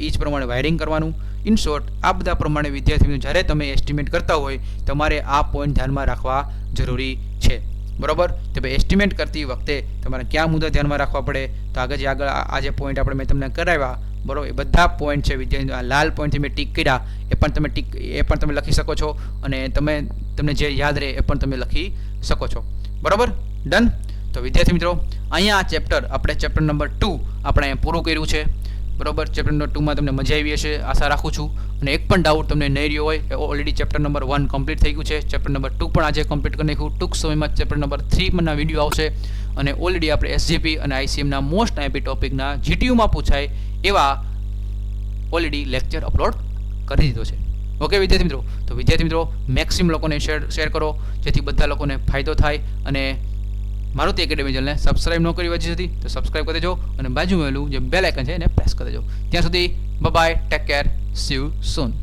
ઈચ પ્રમાણે વાયરિંગ કરવાનું. ઇન શોર્ટ, આ બધા પ્રમાણે વિદ્યાર્થીઓ જ્યારે તમે એસ્ટિમેટ કરતા હોય તમારે આ પોઈન્ટ ધ્યાનમાં રાખવા જરૂરી છે, બરોબર. તો ભાઈ એસ્ટિમેટ કરતી વખતે તમારે કયા મુદ્દા ધ્યાનમાં રાખવા પડે? તો આગળ આ જે પોઈન્ટ મેં તમને કરાવ્યા, બરોબર, એ બધા પોઈન્ટ છે વિદ્યાર્થીઓ. આ લાલ પોઈન્ટથી મેં ટીક કર્યા એ પણ તમે લખી શકો છો અને તમને જે યાદ રહે એ પણ તમે લખી શકો છો, બરોબર. ડન. તો વિદ્યાર્થી મિત્રો, અહીંયા આ ચેપ્ટર નંબર 2 આપણે અહીંયા પૂરું કર્યું છે, બરોબર. ચેપ્ટર નંબર 2માં તમને મજા આવી હશે આશા રાખું છું. અને એક પણ ડાઉટ તમને નહીં રહ્યો હોય, ઓલરેડી ચેપ્ટર નંબર 1 કમ્પ્લીટ થઈ ગયું છે. ચેપ્ટર નંબર 2 પણ આજે કમ્પ્લીટ કરી નાખ્યું. ટૂંક સમયમાં ચેપ્ટર નંબર 3 ના વિડીયો આવશે. અને ઓલરેડી આપણે SGP અને ICMના મોસ્ટ આઈએમપી ટોપિકના GTUમાં પૂછાય એવા ઓલરેડી લેક્ચર અપલોડ કરી દીધો છે. ઓકે વિદ્યાર્થી મિત્રો, તો વિદ્યાર્થી મિત્રો મેક્સિમમ લોકોને શેર કરો જેથી બધા લોકોને ફાયદો થાય. અને મારુતિ એકેડમી ચેનલને સબસ્ક્રાઇબ ન કરી હજી સુધી તો સબસ્ક્રાઇબ કરી દેજો અને બાજુમાં જે બેલ આઇકન છે એને પ્રેસ કરી દેજો. ત્યાં સુધી bye, take care, see you soon.